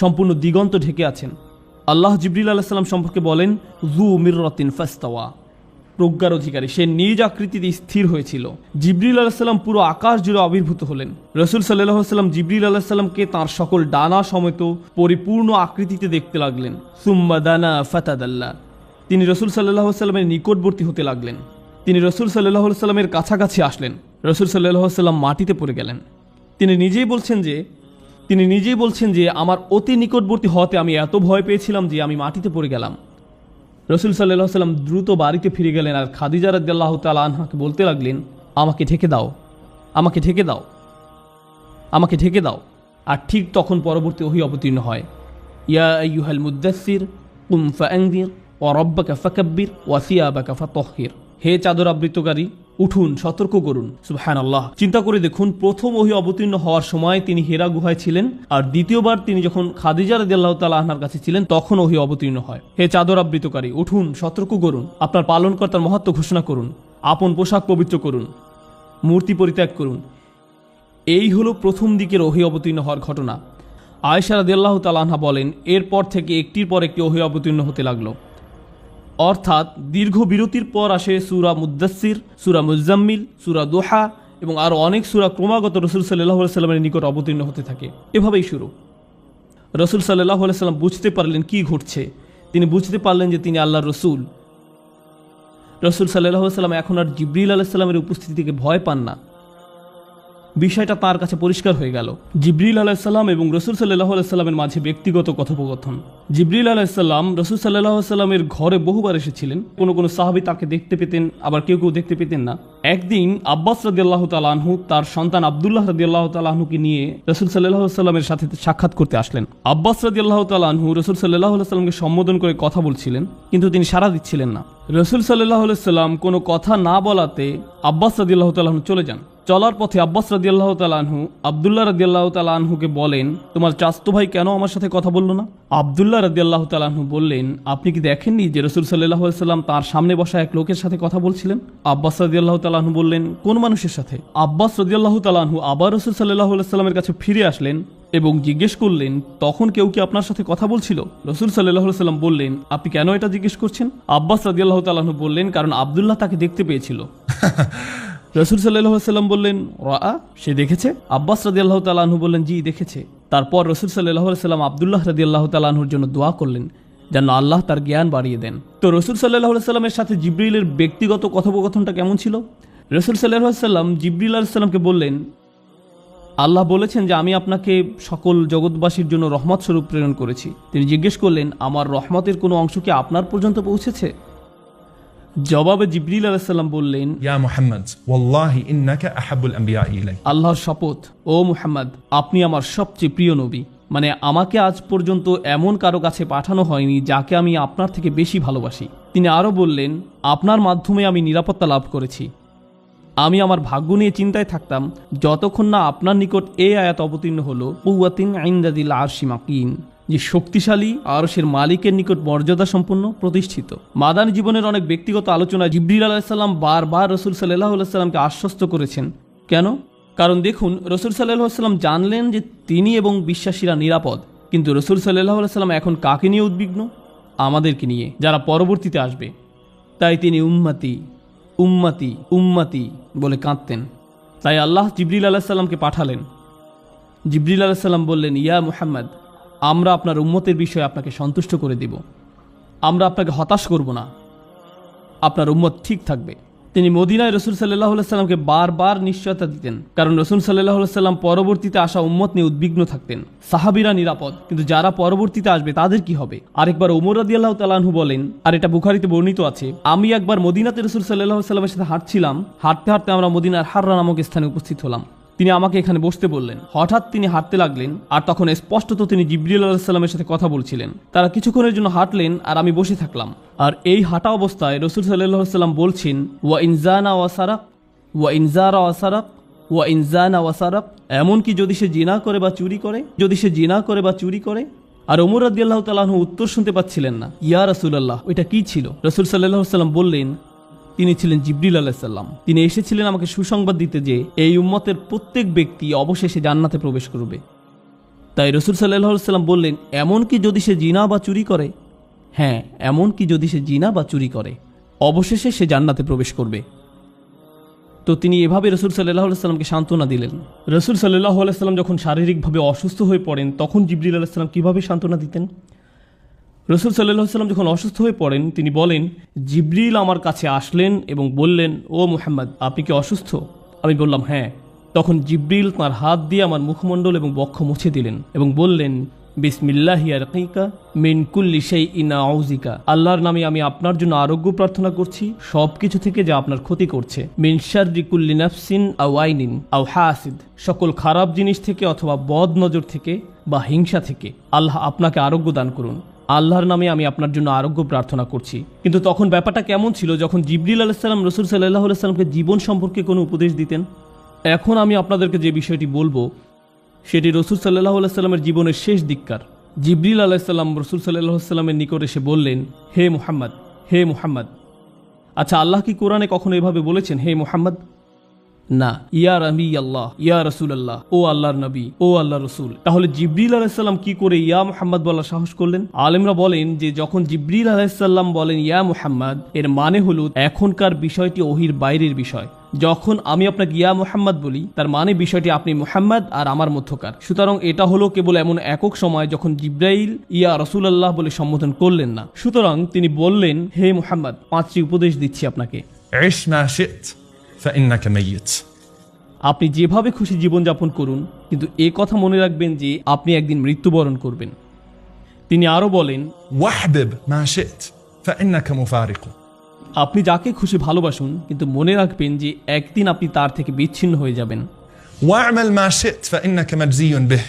সম্পূর্ণ দিগন্ত ঢেকে আছেন। আল্লাহ জিবরিল আলাইহিস সালাম সম্পর্কে বলেন, যু মিররাতিন ফাস্তাওয়া, প্রজ্ঞার অধিকারী, সে নিজ আকৃতিতে স্থির হয়েছিল। জিবরিল আলাইহিস সালাম পুরো আকাশ জুড়ে আবির্ভূত হলেন। রসুল সাল্লাল্লাহু আলাইহি সাল্লাম জিবরিল আলাইহিস সালামকে তাঁর সকল ডানা সমেত পরিপূর্ণ আকৃতিতে দেখতে লাগলেন। সুম্মা দানা ফাতাদাল্লা, তিনি রসুল সাল্লাল্লাহু আলাইহি সাল্লামের নিকটবর্তী হতে লাগলেন। তিনি রসুল সাল্লাল্লাহু আলাইহি সাল্লামের কাছাকাছি আসলেন। রসুল সাল্লাল্লাহু আলাইহি সাল্লাম মাটিতে পড়ে গেলেন। তিনি নিজেই বলছেন যে আমার অতি নিকটবর্তী হওয়াতে আমি এত ভয় পেয়েছিলাম যে আমি মাটিতে পড়ে গেলাম। রসুল সাল্লাল্লাহু আলাইহি সাল্লাম দ্রুত বাড়িতে ফিরে গেলেন আর খাদিজা রাদিয়াল্লাহু তাআলা আনহাকে বলতে লাগলেন, আমাকে ঢেকে দাও, আমাকে ঢেকে দাও, আমাকে ঢেকে দাও। আর ঠিক তখন পরবর্তী ওহী অবতীর্ণ হয়, ইয়া আইয়ুহাল মুদ্দাসসির কুম ফাআনযির ওয়া রাব্বাকা ফাকাব্বির ওয়া সিয়াবাকা ফাতাহহির, হে চাদর আবৃতকারী, উঠুন, সতর্ক করুন। সুবহানাল্লাহ। চিন্তা করে দেখুন, প্রথম ওহী অবতীর্ণ হওয়ার সময় তিনি হেরা গুহায় ছিলেন, আর দ্বিতীয়বার তিনি যখন খাদিজা রাদিয়াল্লাহু তাআলা আনহার কাছে ছিলেন তখন ওহী অবতীর্ণ হয়, হে চাদর আবৃতকারী, উঠুন, সতর্ক করুন, আপনার পালনকর্তার মহত্ব ঘোষণা করুন, আপন পোশাক পবিত্র করুন, মূর্তি পরিত্যাগ করুন। এই হলো প্রথম দিকের ওহী অবতীর্ণ হওয়ার ঘটনা। আয়েশা রাদিয়াল্লাহু তাআলা আনহা বলেন, এরপর থেকে একটির পর একটি ওহী অবতীর্ণ হতে লাগলো। অর্থাৎ দীর্ঘ বিরতির পর আসে সূরা মুদ্দাসসির, সূরা মুজাম্মিল, সূরা দোহা এবং আরও অনেক সূরা ক্রমাগত রসুল সাল্লাল্লাহু আলাইহি সাল্লামের নিকট অবতীর্ণ হতে থাকে। এভাবেই শুরু। রসুল সাল্লাল্লাহু আলাইহি সাল্লাম বুঝতে পারলেন কি ঘটছে। তিনি বুঝতে পারলেন যে তিনি আল্লাহর রসুল। রসুল সাল্লাল্লাহু আলাইহি সাল্লাম এখন আর জিবরিল আলাইহিস সালামের উপস্থিতি থেকে ভয় পান না। বিষয়টা তার কাছে পরিষ্কার হয়ে গেল। জিবরিল আলাইহিস সালাম এবং রসুল সাল্লাল্লাহু আলাইহি সাল্লামের মাঝে ব্যক্তিগত কথোপকথন। জিবরিল আলাইহিস সালাম রসুল সাল্লাল্লাহু আলাইহি সাল্লামের ঘরে বহুবার এসেছিলেন। কোনো কোনো সাহাবী তাকে দেখতে পেতেন, আবার কেউ কেউ দেখতে পেতেন না। একদিন আব্বাস রাদিয়াল্লাহু তাআলা আনহু তার সন্তান আব্দুল্লাহ রাদিয়াল্লাহু তাআলা আনহুকে নিয়ে রসুল সাল্লাল্লাহু আলাইহি সাল্লামের সাথে সাক্ষাৎ করতে আসলেন। আব্বাস রাদিয়াল্লাহু তাআলা আনহু রসুল সাল্লাল্লাহু আলাইহি সাল্লামকে সম্বোধন করে কথা বলছিলেন, কিন্তু তিনি সাড়া দিচ্ছিলেন না। রসুল সাল্লাল্লাহু আলাইহি সাল্লাম কোনো কথা না বলাতে আব্বাস রাদিয়াল্লাহু তাআলা আনহু চলে যান। চলার পথে আব্বাস রাদিয়াল্লাহু তাআলা আনহু আব্দুল্লাহ রাদিয়াল্লাহু তাআলা আনহুকে বলেন, তোমার চাচতো ভাই কেন আমার সাথে কথা বলল না? আব্দুল্লাহ রাদিয়াল্লাহু তাআলা আনহু বললেন, আপনি কি দেখেননি যে রাসূল সাল্লাল্লাহু আলাইহি সাল্লাম তার সামনে বসা এক লোকের সাথে কথা বলছিলেন? আব্বাস রাদিয়াল্লাহু তাআলা আনহু বললেন, কোন মানুষের সাথে? আব্বাস রাদিয়াল্লাহু তাআলা আনহু আবার রাসূল সাল্লাল্লাহু আলাইহি সাল্লামের কাছে ফিরে আসলেন এবং জিজ্ঞেস করলেন, তখন কেউ কি আপনার সাথে কথা বলছিল? রাসূল সাল্লাল্লাহু আলাইহি সাল্লাম বললেন, আপনি কেন এটা জিজ্ঞেস করছেন? আব্বাস রাদিয়াল্লাহু তাআলা আনহু বললেন, কারণ আব্দুল্লাহ তাকে দেখতে পেয়েছিল। রাসূল সাল্লাল্লাহু আলাইহি সাল্লাম বললেন, রাআ, সে দেখেছে? আব্বাস রাদিয়াল্লাহু তাআলা আনহু বললেন, জি দেখেছে। তারপর রাসূল সাল্লাল্লাহু আলাইহি সাল্লাম আব্দুল্লাহ রাদিয়াল্লাহু তাআলা আনহুর জন্য দোয়া করলেন যেন আল্লাহ তার জ্ঞান বাড়িয়ে দেন। তো রাসূল সাল্লাল্লাহু আলাইহি সাল্লামের সাথে জিবরিলের ব্যক্তিগত কথোপকথনটা কেমন ছিল? রাসূল সাল্লাল্লাহু আলাইহি সাল্লাম জিবরিল আলাইহিস সালামকে বললেন, আল্লাহ বলেছেন যে আমি আপনাকে সকল জগৎবাসীর জন্য রহমত স্বরূপ প্রেরণ করেছি। তিনি জিজ্ঞেস করলেন, আমার রহমতের কোনো অংশ কি আপনার পর্যন্ত পৌঁছেছে? জবাবে জিবরিল আলাইহিস সালাম বললেন, ইয়া মুহাম্মদ ওয়াল্লাহি ইন্নাকা আহাব্বুল আম্বিয়া ইলাই, আল্লাহর শপথ, ও মুহাম্মদ, আপনি আমার সবচেয়ে প্রিয় নবী। মানে আমাকে আজ পর্যন্ত এমন কারো কাছে পাঠানো হয়নি যাকে আমি আপনার থেকে বেশি ভালোবাসি। তিনি আরও বললেন, আপনার মাধ্যমে আমি নিরাপত্তা লাভ করেছি। আমি আমার ভাগ্য নিয়ে চিন্তায় থাকতাম যতক্ষণ না আপনার নিকট এই আয়াত অবতীর্ণ হলো, কুওয়াতিন ইনদাদিল আরশি মাকিন, যে শক্তিশালী আরশের মালিকের নিকট মর্যাদা সম্পন্ন প্রতিষ্ঠিত। মাদানী জীবনের অনেক ব্যক্তিগত আলোচনায় জিবরিল আলাইহিস সালাম বারবার রাসূল সাল্লাল্লাহু আলাইহি সাল্লামকে আশ্বস্ত করেছেন। কেন? কারণ দেখুন, রাসূল সাল্লাল্লাহু আলাইহি সাল্লাম জানলেন যে তিনি এবং বিশ্বাসীরা নিরাপদ। কিন্তু রাসূল সাল্লাল্লাহু আলাইহি সাল্লাম এখন কাকে নিয়ে উদ্বিগ্ন? আমাদেরকে নিয়ে, যারা পরবর্তীতে আসবে। তাই তিনি উম্মতি উম্মতি উম্মতি বলে কাঁদতেন। তাই আল্লাহ জিবরিল আলাইহিস সালামকে পাঠালেন। জিবরিল আলাইহিস সালাম বললেন, ইয়া মুহাম্মদ, আমরা আপনার উম্মতের বিষয়ে আপনাকে সন্তুষ্ট করে দেব। আমরা আপনাকে হতাশ করব না। আপনার উম্মত ঠিক থাকবে। তিনি মদিনায় রাসূল সাল্লাল্লাহু আলাইহি সাল্লামকে বারবার নিশ্চয়তা দিতেন, কারণ রাসূল সাল্লাল্লাহু আলাইহি সাল্লাম পরবর্তীতে আসা উম্মত নিয়ে উদ্বিগ্ন থাকতেন। সাহাবীরা নিরাপদ, কিন্তু যারা পরবর্তীতে আসবে তাদের কি হবে? আরেকবার ওমর রাদিয়াল্লাহু তাআলা আনহু বলেন, আর এটা বুখারীতে বর্ণিত আছে, আমি একবার মদিনাতে রাসূল সাল্লাল্লাহু আলাইহি সাল্লামের সাথে হাঁটছিলাম। হাঁটতে হাঁটতে আমরা মদিনার হাররা নামক স্থানে উপস্থিত হলাম। তিনি আমাকে এখানে বসতে বললেন। হঠাৎ তিনি হাঁটতে লাগলেন, আর তখন স্পষ্টত তিনি জিবরিল আলাইহিস সালামের সাথে কথা বলছিলেন। তারা কিছুক্ষণের জন্য হাঁটলেন, আর আমি বসে থাকলাম। আর এই হাঁটা অবস্থায় রাসূল সাল্লাল্লাহু আলাইহি সাল্লাম বলছেন, ওয়া ইনজানা ওয়া সারাক ওয়া ইনজারা ওয়া সারাক ওয়া ইনজানা ওয়া সারাক, এমনকি যদি সে জিনা করে বা চুরি করে, যদি সে জিনা করে বা চুরি করে। আর ওমর রাদিয়াল্লাহু তাআলা আনহু উত্তর শুনতে পাচ্ছিলেন না। ইয়া রাসূলুল্লাহ, ওইটা কি ছিল? রাসূল সাল্লাল্লাহু আলাইহি সাল্লাম বললেন, তিনি ছিলেন জিবরিল আলাইহিস সালাম। তিনি এসেছিলেন আমাকে সুসংবাদ দিতে যে এই উম্মতের প্রত্যেক ব্যক্তি অবশেষে জান্নাতে প্রবেশ করবে। তাই রাসূল সাল্লাল্লাহু আলাইহি সাল্লাম বললেন, এমনকি যদি সে জিনা বা চুরি করে, হ্যাঁ, এমনকি যদি সে জিনা বা চুরি করে, অবশেষে সে জান্নাতে প্রবেশ করবে। তো তিনি এভাবে রাসূল সাল্লাল্লাহু আলাইহি সাল্লামকে সান্ত্বনা দিলেন। রাসূল সাল্লাল্লাহু আলাইহি সাল্লাম যখন শারীরিকভাবে অসুস্থ হয়ে পড়েন, তখন জিবরিল আলাইহিস সালাম কিভাবে সান্ত্বনা দিতেন? রাসূল সাল্লাল্লাহু আলাইহি সাল্লাম যখন অসুস্থ হয়ে পড়েন, তিনি বলেন, জিবরিল আমার কাছে আসলেন এবং বললেন, ও মুহাম্মদ, আপনি কি অসুস্থ? আমি বললাম, হ্যাঁ। তখন জিবরিল তাঁর হাত দিয়ে আমার মুখমণ্ডল এবং বক্ষ মুছে দিলেন এবং বললেন, বিসমিল্লাহি আরকিকা মিন কুল্লি শাইইন আউযিকা, আল্লাহর নামে আমি আপনার জন্য আরোগ্য প্রার্থনা করছি সব কিছু থেকে যা আপনার ক্ষতি করছে। মিন শাররি কুল্লি নাফসিন আও আইনিন আও হাসিদ, সকল খারাপ জিনিস থেকে অথবা বদ নজর থেকে বা হিংসা থেকে আল্লাহ আপনাকে আরোগ্য দান করুন। আল্লাহর নামে আমি আপনার জন্য আরোগ্য প্রার্থনা করছি। কিন্তু তখন ব্যাপারটা কেমন ছিল যখন জিবরিল আলাইহিস সালাম রাসূল সাল্লাল্লাহু আলাইহি সাল্লামকে জীবন সম্পর্কে কোনো উপদেশ দিতেন? এখন আমি আপনাদেরকে যে বিষয়টি বলবো সেটি রাসূল সাল্লাল্লাহু আলাইহি সাল্লামের জীবনের শেষ দিককার। জিবরিল আলাইহিস সালাম রাসূল সাল্লাল্লাহু আলাইহি সাল্লামের নিকট এসে বললেন, হে মুহাম্মদ, হে মুহাম্মদ। আচ্ছা, আল্লাহ কি কোরআনে কখনো এভাবে বলেছেন, হে মুহাম্মদ? না। ইয়া নবী আল্লাহ, ইয়া রাসূলুল্লাহ, ও আল্লাহর নবী, ও আল্লাহর রাসূল। তাহলে জিবরিল আলাইহিস সালাম কি করে ইয়া মুহাম্মদ বলার সাহস করলেন? আলেমরা বলেন যে যখন জিবরিল আলাইহিস সালাম বলেন ইয়া মুহাম্মদ, এর মানে হলো এখনকার বিষয়টি ওহির বাইরের বিষয়। যখন আমি আপনাকে ইয়া মুহাম্মদ বলি, তার মানে বিষয়টি আপনি মুহাম্মদ আর আমার মধ্যকার। সুতরাং এটা হলো কেবল এমন একক সময় যখন জিবরাইল ইয়া রাসূলুল্লাহ বলে সম্বোধন করলেন না। সুতরাং তিনি বললেন, হে মুহাম্মদ, 5টি উপদেশ দিচ্ছি আপনাকে। عش ما شئت فإنك ميت. আপনি যেভাবে খুশি জীবনযাপন করুন, কিন্তু এ কথা মনে রাখবেন যে আপনি একদিন মৃত্যুবরণ করবেন। তিনি আরও বলেন, واحبب ما شئت فإنك مفارق. আপনি যাকে খুশি ভালোবাসুন, কিন্তু মনে রাখবেন যে একদিন আপনি তার থেকে বিচ্ছিন্ন হয়ে যাবেন। واعمل ما شئت فإنك مجزي به.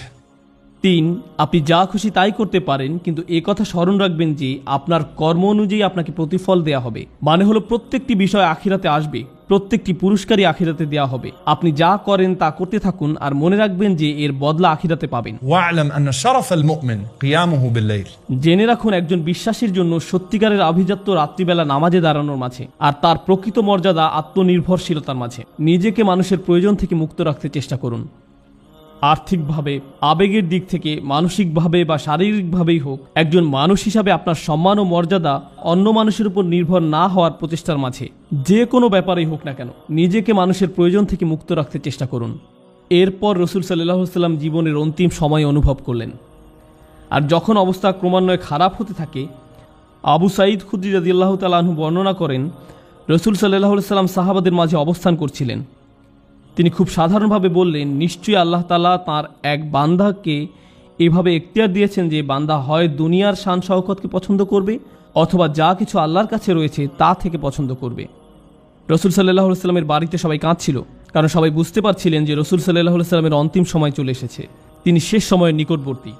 3, আপনি যা খুশি তাই করতে পারেন, কিন্তু এ কথা স্মরণ রাখবেন যে আপনার কর্ম অনুযায়ী আপনাকে প্রতিফল দেয়া হবে। মানে হলো প্রত্যেকটি বিষয় আখিরাতে আসবে, প্রত্যেকটি পুরস্কারই আখিরাতে দেয়া হবে। আপনি যা করেন তা করতে থাকুন, আর মনে রাখবেন যে এর বদলা আখিরাতে পাবেন। واعلم أن شرف المؤمن قيامه بالليل. জেনে রাখুন, একজন বিশ্বাসীর জন্য সত্যিকারের আভিজাত্য রাত্রিবেলা নামাজে দাঁড়ানোর মাঝে, আর তার প্রকৃত মর্যাদা আত্মনির্ভরশীলতার মাঝে। নিজেকে মানুষের প্রয়োজন থেকে মুক্ত রাখতে চেষ্টা করুন। আর্থিকভাবে, আবেগের দিক থেকে, মানসিকভাবে বা শারীরিকভাবেই হোক, একজন মানুষ হিসাবে আপনার সম্মান ও মর্যাদা অন্য মানুষের উপর নির্ভর না হওয়ার প্রচেষ্টার মাঝে। যে কোনো ব্যাপারেই হোক না কেন, নিজেকে মানুষের প্রয়োজন থেকে মুক্ত রাখতে চেষ্টা করুন। এরপর রাসূল সাল্লাল্লাহু আলাইহি ওয়াসাল্লাম জীবনের অন্তিম সময় অনুভব করলেন। আর যখন অবস্থা ক্রমান্বয়ে খারাপ হতে থাকে, আবু সাঈদ খুদরি রাদিয়াল্লাহু তাআলা আনহু বর্ণনা করেন, রাসূল সাল্লাল্লাহু আলাইহি ওয়াসাল্লাম সাহাবাদের মাঝে অবস্থান করছিলেন। তিনি খুব সাধারণভাবে বললেন, নিশ্চয়ই আল্লাহ তাআলা তাঁর এক বান্দাকে এভাবে এখতিয়ার দিয়েছেন যে বান্দা হয় দুনিয়ার শান শওকতকে পছন্দ করবে, অথবা যা কিছু আল্লাহর কাছে রয়েছে তা থেকে পছন্দ করবে। রাসূল সাল্লাল্লাহু আলাইহি ওয়াসাল্লামের বাড়িতে সবাই কাঁদছিল, কারণ সবাই বুঝতে পারছিলেন যে রাসূল সাল্লাল্লাহু আলাইহি ওয়াসাল্লামের অন্তিম সময় চলে এসেছে। তিনি শেষ সময়ের নিকটবর্তী।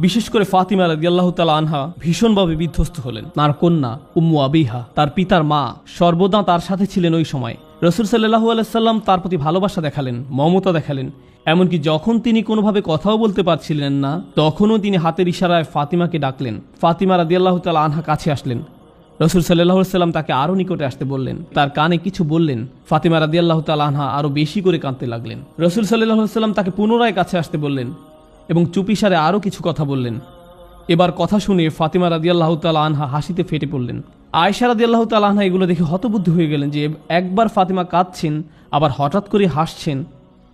বিশেষ করে ফাতিমা রাদিয়াল্লাহু তাআলা আনহা ভীষণভাবে বিধ্বস্ত হলেন। তার কন্যা উম্মু আবিহা, তার পিতার মা, সর্বদা তার সাথে ছিলেন ওই সময়। রাসূল সাল্লাল্লাহু আলাইহি সাল্লাম তার প্রতি ভালোবাসা দেখালেন, মমতা দেখালেন। এমনকি যখন তিনি কোনোভাবে কথাও বলতে পারছিলেন না, তখনও তিনি হাতের ইশারায় ফাতিমাকে ডাকলেন। ফাতিমা রাদিয়াল্লাহু তাআলা আনহা কাছে আসলেন। রাসূল সাল্লাল্লাহু আলাইহি সাল্লাম তাকে আরও নিকটে আসতে বললেন, তার কানে কিছু বললেন। ফাতিমা রাদিয়াল্লাহু তাআলা আনহা আরও বেশি করে কাঁদতে লাগলেন। রাসূল সাল্লাল্লাহু আলাইহি সাল্লাম তাকে পুনরায় কাছে আসতে বললেন এবং চুপিসারে আরও কিছু কথা বললেন। এবার কথা শুনে ফাতিমা রাদিয়াল্লাহু তাআলা আনহা হাসিতে ফেটে পড়লেন। আয়েশা রাদিয়াল্লাহু তাআলা আনহা এগুলো দেখে হতবুদ্ধি হয়ে গেলেন যে একবার ফাতিমা কাঁদছেন, আবার হঠাৎ করে হাসছেন।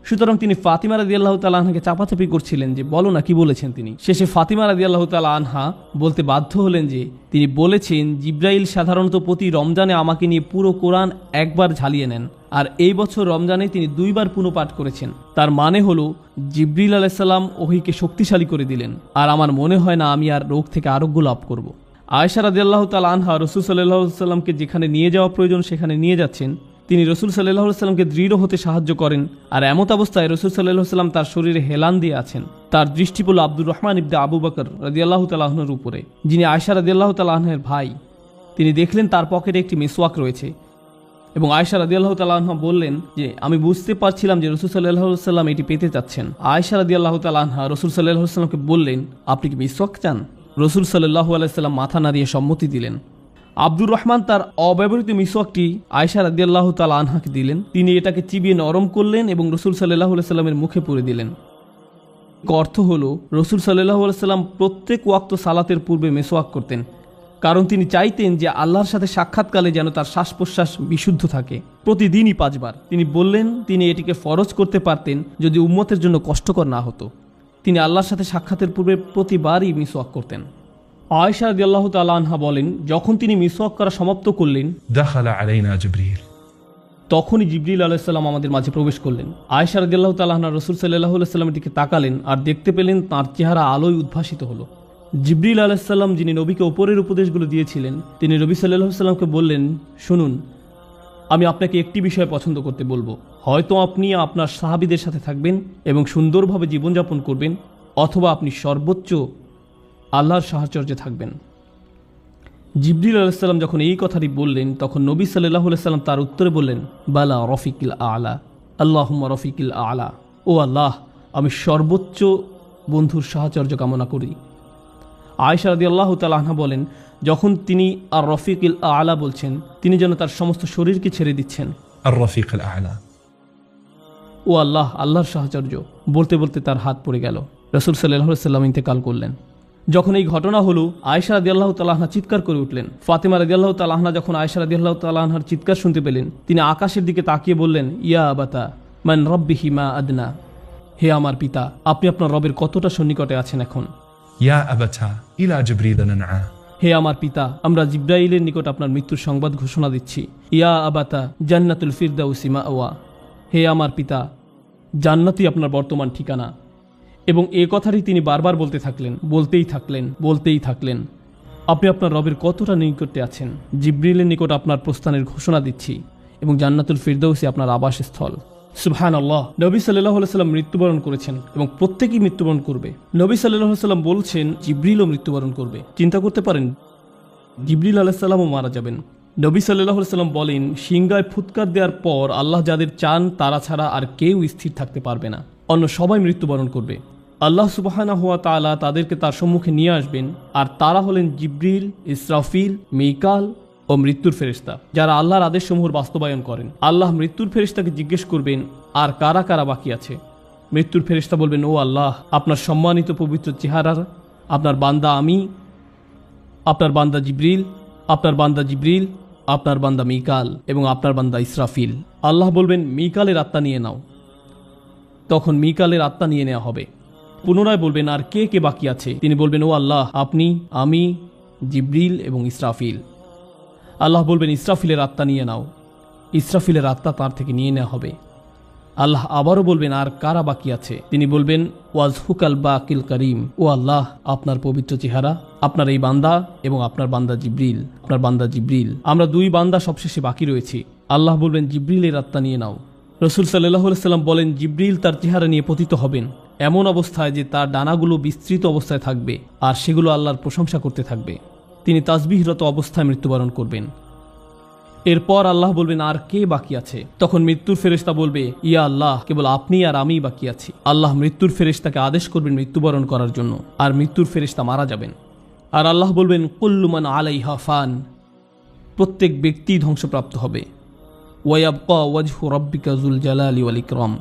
সুতরাং তিনি ফাতিমা রাদিয়াল্লাহু তাআলা আনহাকে চাপাচাপি করছিলেন যে বলো না, কি বলেছেন তিনি। শেষে ফাতিমা রাদিয়াল্লাহু তাআলা আনহা বলতে বাধ্য হলেন যে তিনি বলেছেন, জিব্রাইল সাধারণত প্রতি রমজানে আমাকে নিয়ে পুরো কোরআন একবার ঝালিয়ে নেন, আর এই বছর রমজানে তিনি 2 বার পুনঃপাঠ করেছেন। তার মানে হলো জিবরিল আলাইহিস সালাম ওহীকে শক্তিশালী করে দিলেন, আর আমার মনে হয় না আমি আর রোগ থেকে আরোগ্য লাভ করব। আয়েশা রাদিয়াল্লাহু তাআলা আনহা রাসূল সাল্লাল্লাহু আলাইহি ওয়াসাল্লামকে যেখানে নিয়ে যাওয়া প্রয়োজন সেখানে নিয়ে যাচ্ছেন। তিনি রাসূল সাল্লাল্লাহু আলাইহি ওয়াসাল্লামকে দৃঢ় হতে সাহায্য করেন, আর এমত অবস্থায় রাসূল সাল্লাল্লাহু আলাইহি ওয়াসাল্লাম তার শরীরে হেলান দিয়ে আছেন। তার দৃষ্টি পড়ল আব্দুর রহমান ইবনে আবু বকর রাদিয়াল্লাহু তাআলা আনহুর উপরে, যিনি আয়েশা রাদিয়াল্লাহু তাআলা আনহার ভাই। তিনি দেখলেন তার পকেটে একটি মিসওয়াক রয়েছে এবং আয়েশা রাদিয়াল্লাহু তাআলা আনহা বললেন যে আমি বুঝতে পারছিলাম যে রাসূল সাল্লাল্লাহু আলাইহি ওয়াসাল্লাম এটি পেতে চাচ্ছেন। আয়েশা রাদিয়াল্লাহু তাআলা আনহা রাসূল সাল্লাল্লাহু আলাইহি ওয়াসাল্লামকে বললেন, আপনি কি মিসওয়াক চান? রাসূল সাল্লাল্লাহু আলাইহি ওয়াসাল্লাম মাথা নাড়িয়ে সম্মতি দিলেন। আব্দুর রহমান তার অব্যবহৃত মিসওয়াকটি আয়েশা রাদিয়াল্লাহু তাআলা আনহাকে দিলেন। তিনি এটাকে চিবিয়ে নরম করলেন এবং রাসূল সাল্লাল্লাহু আলাইহি ওয়াসাল্লামের মুখে পুরে দিলেন। অর্থ হলো রাসূল সাল্লাল্লাহু আলাইহি ওয়াসাল্লাম প্রত্যেক ওয়াক্ত সালাতের পূর্বে মিসওয়াক করতেন, কারণ তিনি চাইতেন যে আল্লাহর সাথে সাক্ষাৎকালে যেন তার শ্বাস প্রশ্বাস বিশুদ্ধ থাকে। প্রতিদিনই 5 বার। তিনি বললেন তিনি এটিকে ফরজ করতে পারতেন যদি উম্মতের জন্য কষ্টকর না হতো। তিনি আল্লাহর সাথে সাক্ষাতের পূর্বে প্রতিবারই মিসওয়াক করতেন। আয়েশা রাদিয়াল্লাহু তাআলা আনহা বলেন, যখন তিনি মিসওয়াক করা সমাপ্ত করলেন, دخل علينا جبريل তখনই জিবরিল আলাইহিস সালাম আমাদের মাঝে প্রবেশ করলেন। আয়েশা রাদিয়াল্লাহু তাআলা আনহা রাসূল সাল্লাল্লাহু আলাইহি ওয়াসাল্লামের দিকে তাকালেন আর দেখতে পেলেন তাঁর চেহারা আলোয় উদ্ভাসিত হলো। জিবরিল আলাইহিস সালাম, যিনি নবীকে উপরের উপদেশগুলো দিয়েছিলেন, তিনি নবী সাল্লাল্লাহু আলাইহি ওয়াসাল্লামকে বললেন, শুনুন, আমি আপনাকে একটি বিষয় পছন্দ করতে বলবো। হয়তো আপনি আপনার সাহাবীদের সাথে থাকবেন এবং সুন্দরভাবে জীবনযাপন করবেন, অথবা আপনি সর্বোচ্চ আল্লাহর সাহচর্যে থাকবেন। জিবরিল আলাইহিস সালাম যখন এই কথাটি বললেন, তখন নবী সাল্লাল্লাহু আলাইহি ওয়াসাল্লাম তার উত্তরে বললেন, বালা রফিকিল আলা, আল্লাহুম্মা রফিকিল আলা। ও আল্লাহ, আমি সর্বোচ্চ বন্ধুর সাহচর্য কামনা করি। আয়েশা রাদিয়াল্লাহু তাআলা আনহা বলেন, যখন তিনি আর রফিকিল আলা বলছেন, তিনি যেন তার সমস্ত শরীরকে ছেড়ে দিচ্ছেন। الرفيق الأعلى ও আল্লাহ, আল্লাহর সাহচর্য বলতে বলতে তার হাত পড়ে গেল। রাসূল সাল্লাল্লাহু আলাইহি ওয়াসাল্লাম ইন্তেকাল করলেন। যখন এই ঘটনা হলো, আয়েশা রাদিয়াল্লাহু তাআলা আনহা চিৎকার করে উঠলেন। ফাতিমা রাদিয়াল্লাহু তাআলা আনহা যখন আয়েশা রাদিয়াল্লাহু তাআলা আনহার চিৎকার শুনতে পেলেন, তিনি আকাশের দিকে তাকিয়ে বললেন, ইয়া আবাতা মান রাব্বিহি মা আদনা, হে আমার পিতা, আপনি আপনার রবের কতটা সন্নিকটে আছেন এখন। يا أبتا إلى جبريل ننعى হে আমার পিতা, আমরা জিব্রাইলের নিকট আপনার মৃত্যুর সংবাদ ঘোষণা দিচ্ছি। ইয়া আবাতা জান্নাতুল ফিরদাউসি মাওয়া, হে আমার পিতা, জান্নাতই আপনার বর্তমান ঠিকানা। এবং এ কথাটি তিনি বারবার বলতে থাকলেন, বলতেই থাকলেন। আপনি আপনার রবের কতটা নিকটে আছেন। জিব্রিলের নিকট আপনার প্রস্থানের ঘোষণা দিচ্ছি এবং জান্নাতুল ফিরদাউসি আপনার আবাসস্থল। সুবহানাল্লাহ। নবী সাল্লাল্লাহু আলাইহি ওয়াসাল্লাম মৃত্যুবরণ করেছেন এবং প্রত্যেকেই মৃত্যুবরণ করবে। নবী সাল্লাল্লাহু আলাইহি ওয়াসাল্লাম বলছেন জিবরিলও মৃত্যুবরণ করবে। চিন্তা করতে পারেন, জিবরিল আলাইহিস সালামও মারা যাবেন। নবী সাল্লাল্লাহু আলাইহি ওয়াসাল্লাম বলেন, সিংগায় ফুৎকার দেওয়ার পর আল্লাহ যাদের চান তারা ছাড়া আর কেউ স্থির থাকতে পারবে না, অন্য সবাই মৃত্যুবরণ করবে। আল্লাহ সুবহানাহু ওয়া তাআলা তাদেরকে তার সম্মুখে নিয়ে আসবেন, আর তারা হলেন জিবরিল, ইসরাফিল, মিকাল ও মৃত্যুর ফেরেশতা, যারা আল্লাহর আদেশসমূহের বাস্তবায়ন করেন। আল্লাহ মৃত্যুর ফেরেশতাকে জিজ্ঞেস করবেন, আর কারা কারা বাকি আছে। মৃত্যুর ফেরেশতা বলবেন, ও আল্লাহ, আপনার সম্মানিত পবিত্র চেহারার আপনার বান্দা আমি, আপনার বান্দা জিবরিল, আপনার বান্দা জিবরিল, আপনার বান্দা মিকাল এবং আপনার বান্দা ইসরাফিল। আল্লাহ বলবেন, মিকালের আত্মা নিয়ে নাও। তখন মিকালের আত্মা নিয়ে নেওয়া হবে। পুনরায় বলবেন, আর কে কে বাকি আছে। তিনি বলবেন, ও আল্লাহ, আপনি, আমি, জিবরিল এবং ইসরাফিল। আল্লাহ বলবেন, ইসরাফিলের আত্মা নিয়ে নাও। ইসরাফিলের আত্মা তার থেকে নিয়ে নেওয়া হবে। আল্লাহ আবারও বলবেন, আর কারা বাকি আছে। তিনি বলবেন, ওয়াজহুকাল বাকিল করিম, ও আল্লাহ, আপনার পবিত্র চেহারা, আপনার এই বান্দা এবং আপনার বান্দা জিবরিল, আমরা 2 বান্দা সবশেষে বাকি রয়েছি। আল্লাহ বলবেন, জিবরিলের আত্মা নিয়ে নাও। রাসূল সাল্লাল্লাহু আলাইহি ওয়াসাল্লাম বলেন, জিবরিল তার চেহারা নিয়ে পতিত হবেন এমন অবস্থায় যে তার ডানাগুলো বিস্তৃত অবস্থায় থাকবে আর সেগুলো আল্লাহর প্রশংসা করতে থাকবে। তিনি তাসবিহরত অবস্থায় মৃত্যুবরণ করবেন। এরপর আল্লাহ বলবেন, আর কে বাকি আছে? তখন মৃত্যুর ফেরেশতা বলবে, ইয়া আল্লাহ, কেবল আপনি আর আমিই বাকি আছি। আল্লাহ মৃত্যুর ফেরেশতাকে আদেশ করবেন মৃত্যুবরণ করার জন্য, আর মৃত্যুর ফেরেশতা মারা যাবেন। আর আল্লাহ বলবেন, কুল্লু মান আলাইহা ফান, প্রত্যেক ব্যক্তি ধ্বংসপ্রাপ্ত হবে। ওয়ায়াবকা ওয়াজহু রাব্বিকা যুল জালালি ওয়াল ইকরাম,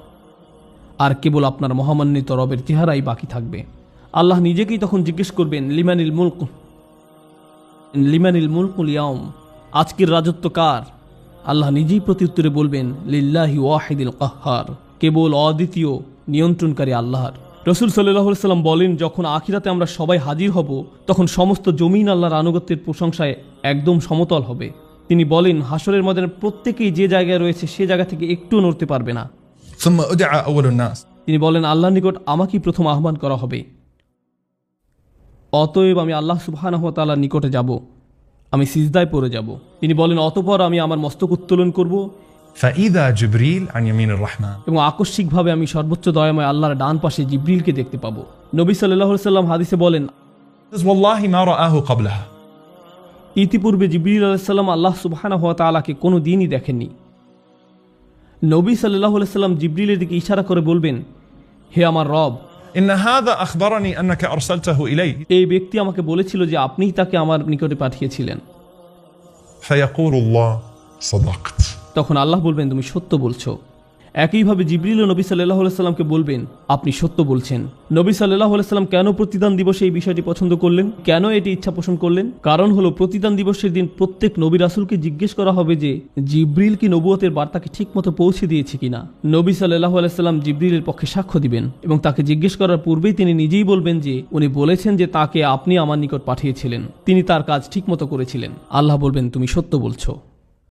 আর কেবল আপনার মহামান্বিত রবের চেহারাই বাকি থাকবে। আল্লাহ নিজেকেই তখন জিজ্ঞেস করবেন, লিমানিল মুলকুল ইয়াউম, আজকের রাজত্ব কার? আল্লাহ নিজেই প্রত্যুত্তরে বলবেন, লিল্লাহি ওয়াহিদিল কাহ্হার, কেবল অদ্বিতীয় নিয়ন্ত্রণকারী আল্লাহর। রাসূল সাল্লাল্লাহু আলাইহি সাল্লাম বলেন, যখন আখিরাতে আমরা সবাই হাজির হব, তখন সমস্ত জমিন আল্লাহর আনুগত্যের প্রশংসায় একদম সমতল হবে। তিনি বলেন, হাসরের ময়দানে প্রত্যেকেই যে জায়গায় রয়েছে সে জায়গা থেকে একটুও নড়তে পারবে না। ثم أدعى أول الناس. তিনি বলেন, আল্লাহর নিকট আমাকেই প্রথম আহ্বান করা হবে। অতএব আমি আল্লাহ সুবহানাহু ওয়া তাআলার নিকটে যাব, আমি সিজদায় পড়ে যাব। তিনি বলেন, অতঃপর আমি আমার মস্তক উত্তোলন করব فإذا جبريل عن يمين الرحمن. এবং আকস্মিকভাবে আমি সর্বোচ্চ দয়াময় আল্লাহর ডান পাশে জিবরিলকে দেখতে পাবো। নবী সাল্লাল্লাহু আলাইহি সাল্লাম হাদিসে বলেন, والله ما رآه قبلها. ইতিপূর্বে জিবরিল আলাইহিস সালাম আল্লাহ সুবহানাহু ওয়া তাআলাকে কোনো দিনই দেখেননি। নবী সাল্লাল্লাহু আলাইহি সাল্লাম জিবরিলের দিকে ইশারা করে বলবেন, হে আমার রব, إن هذا أخبرني أنك أرسلته إلي. এই ব্যক্তি আমাকে বলেছিল যে আপনিই তাকে আমার নিকটে পাঠিয়েছিলেন। فيقول الله صدقت. তখন আল্লাহ বলবেন, তুমি সত্য বলছো। একইভাবে জিবরিল ও নবী সাল্লাল্লাহু আলাইহি সাল্লামকে বলবেন, আপনি সত্য বলছেন। নবী সাল্লাল্লাহু আলাইহি সাল্লাম কেন প্রতিদান দিবসে এই বিষয়টি পছন্দ করলেন, কেন এটি ইচ্ছা পোষণ করলেন? কারণ হলো, প্রতিদান দিবসের দিন প্রত্যেক নবী রাসূলকে জিজ্ঞেস করা হবে যে জিবরিল কি নবুয়তের বার্তাকে ঠিকমতো পৌঁছে দিয়েছে কিনা। নবী সাল্লাল্লাহু আলাইহি সাল্লাম জিবরিলের পক্ষে সাক্ষ্য দিবেন এবং তাকে জিজ্ঞেস করার পূর্বেই তিনি নিজেই বলবেন যে উনি বলেছেন যে তাকে আপনি আমার নিকট পাঠিয়েছিলেন, তিনি তার কাজ ঠিকমতো করেছিলেন। আল্লাহ বলবেন, তুমি সত্য বলছো।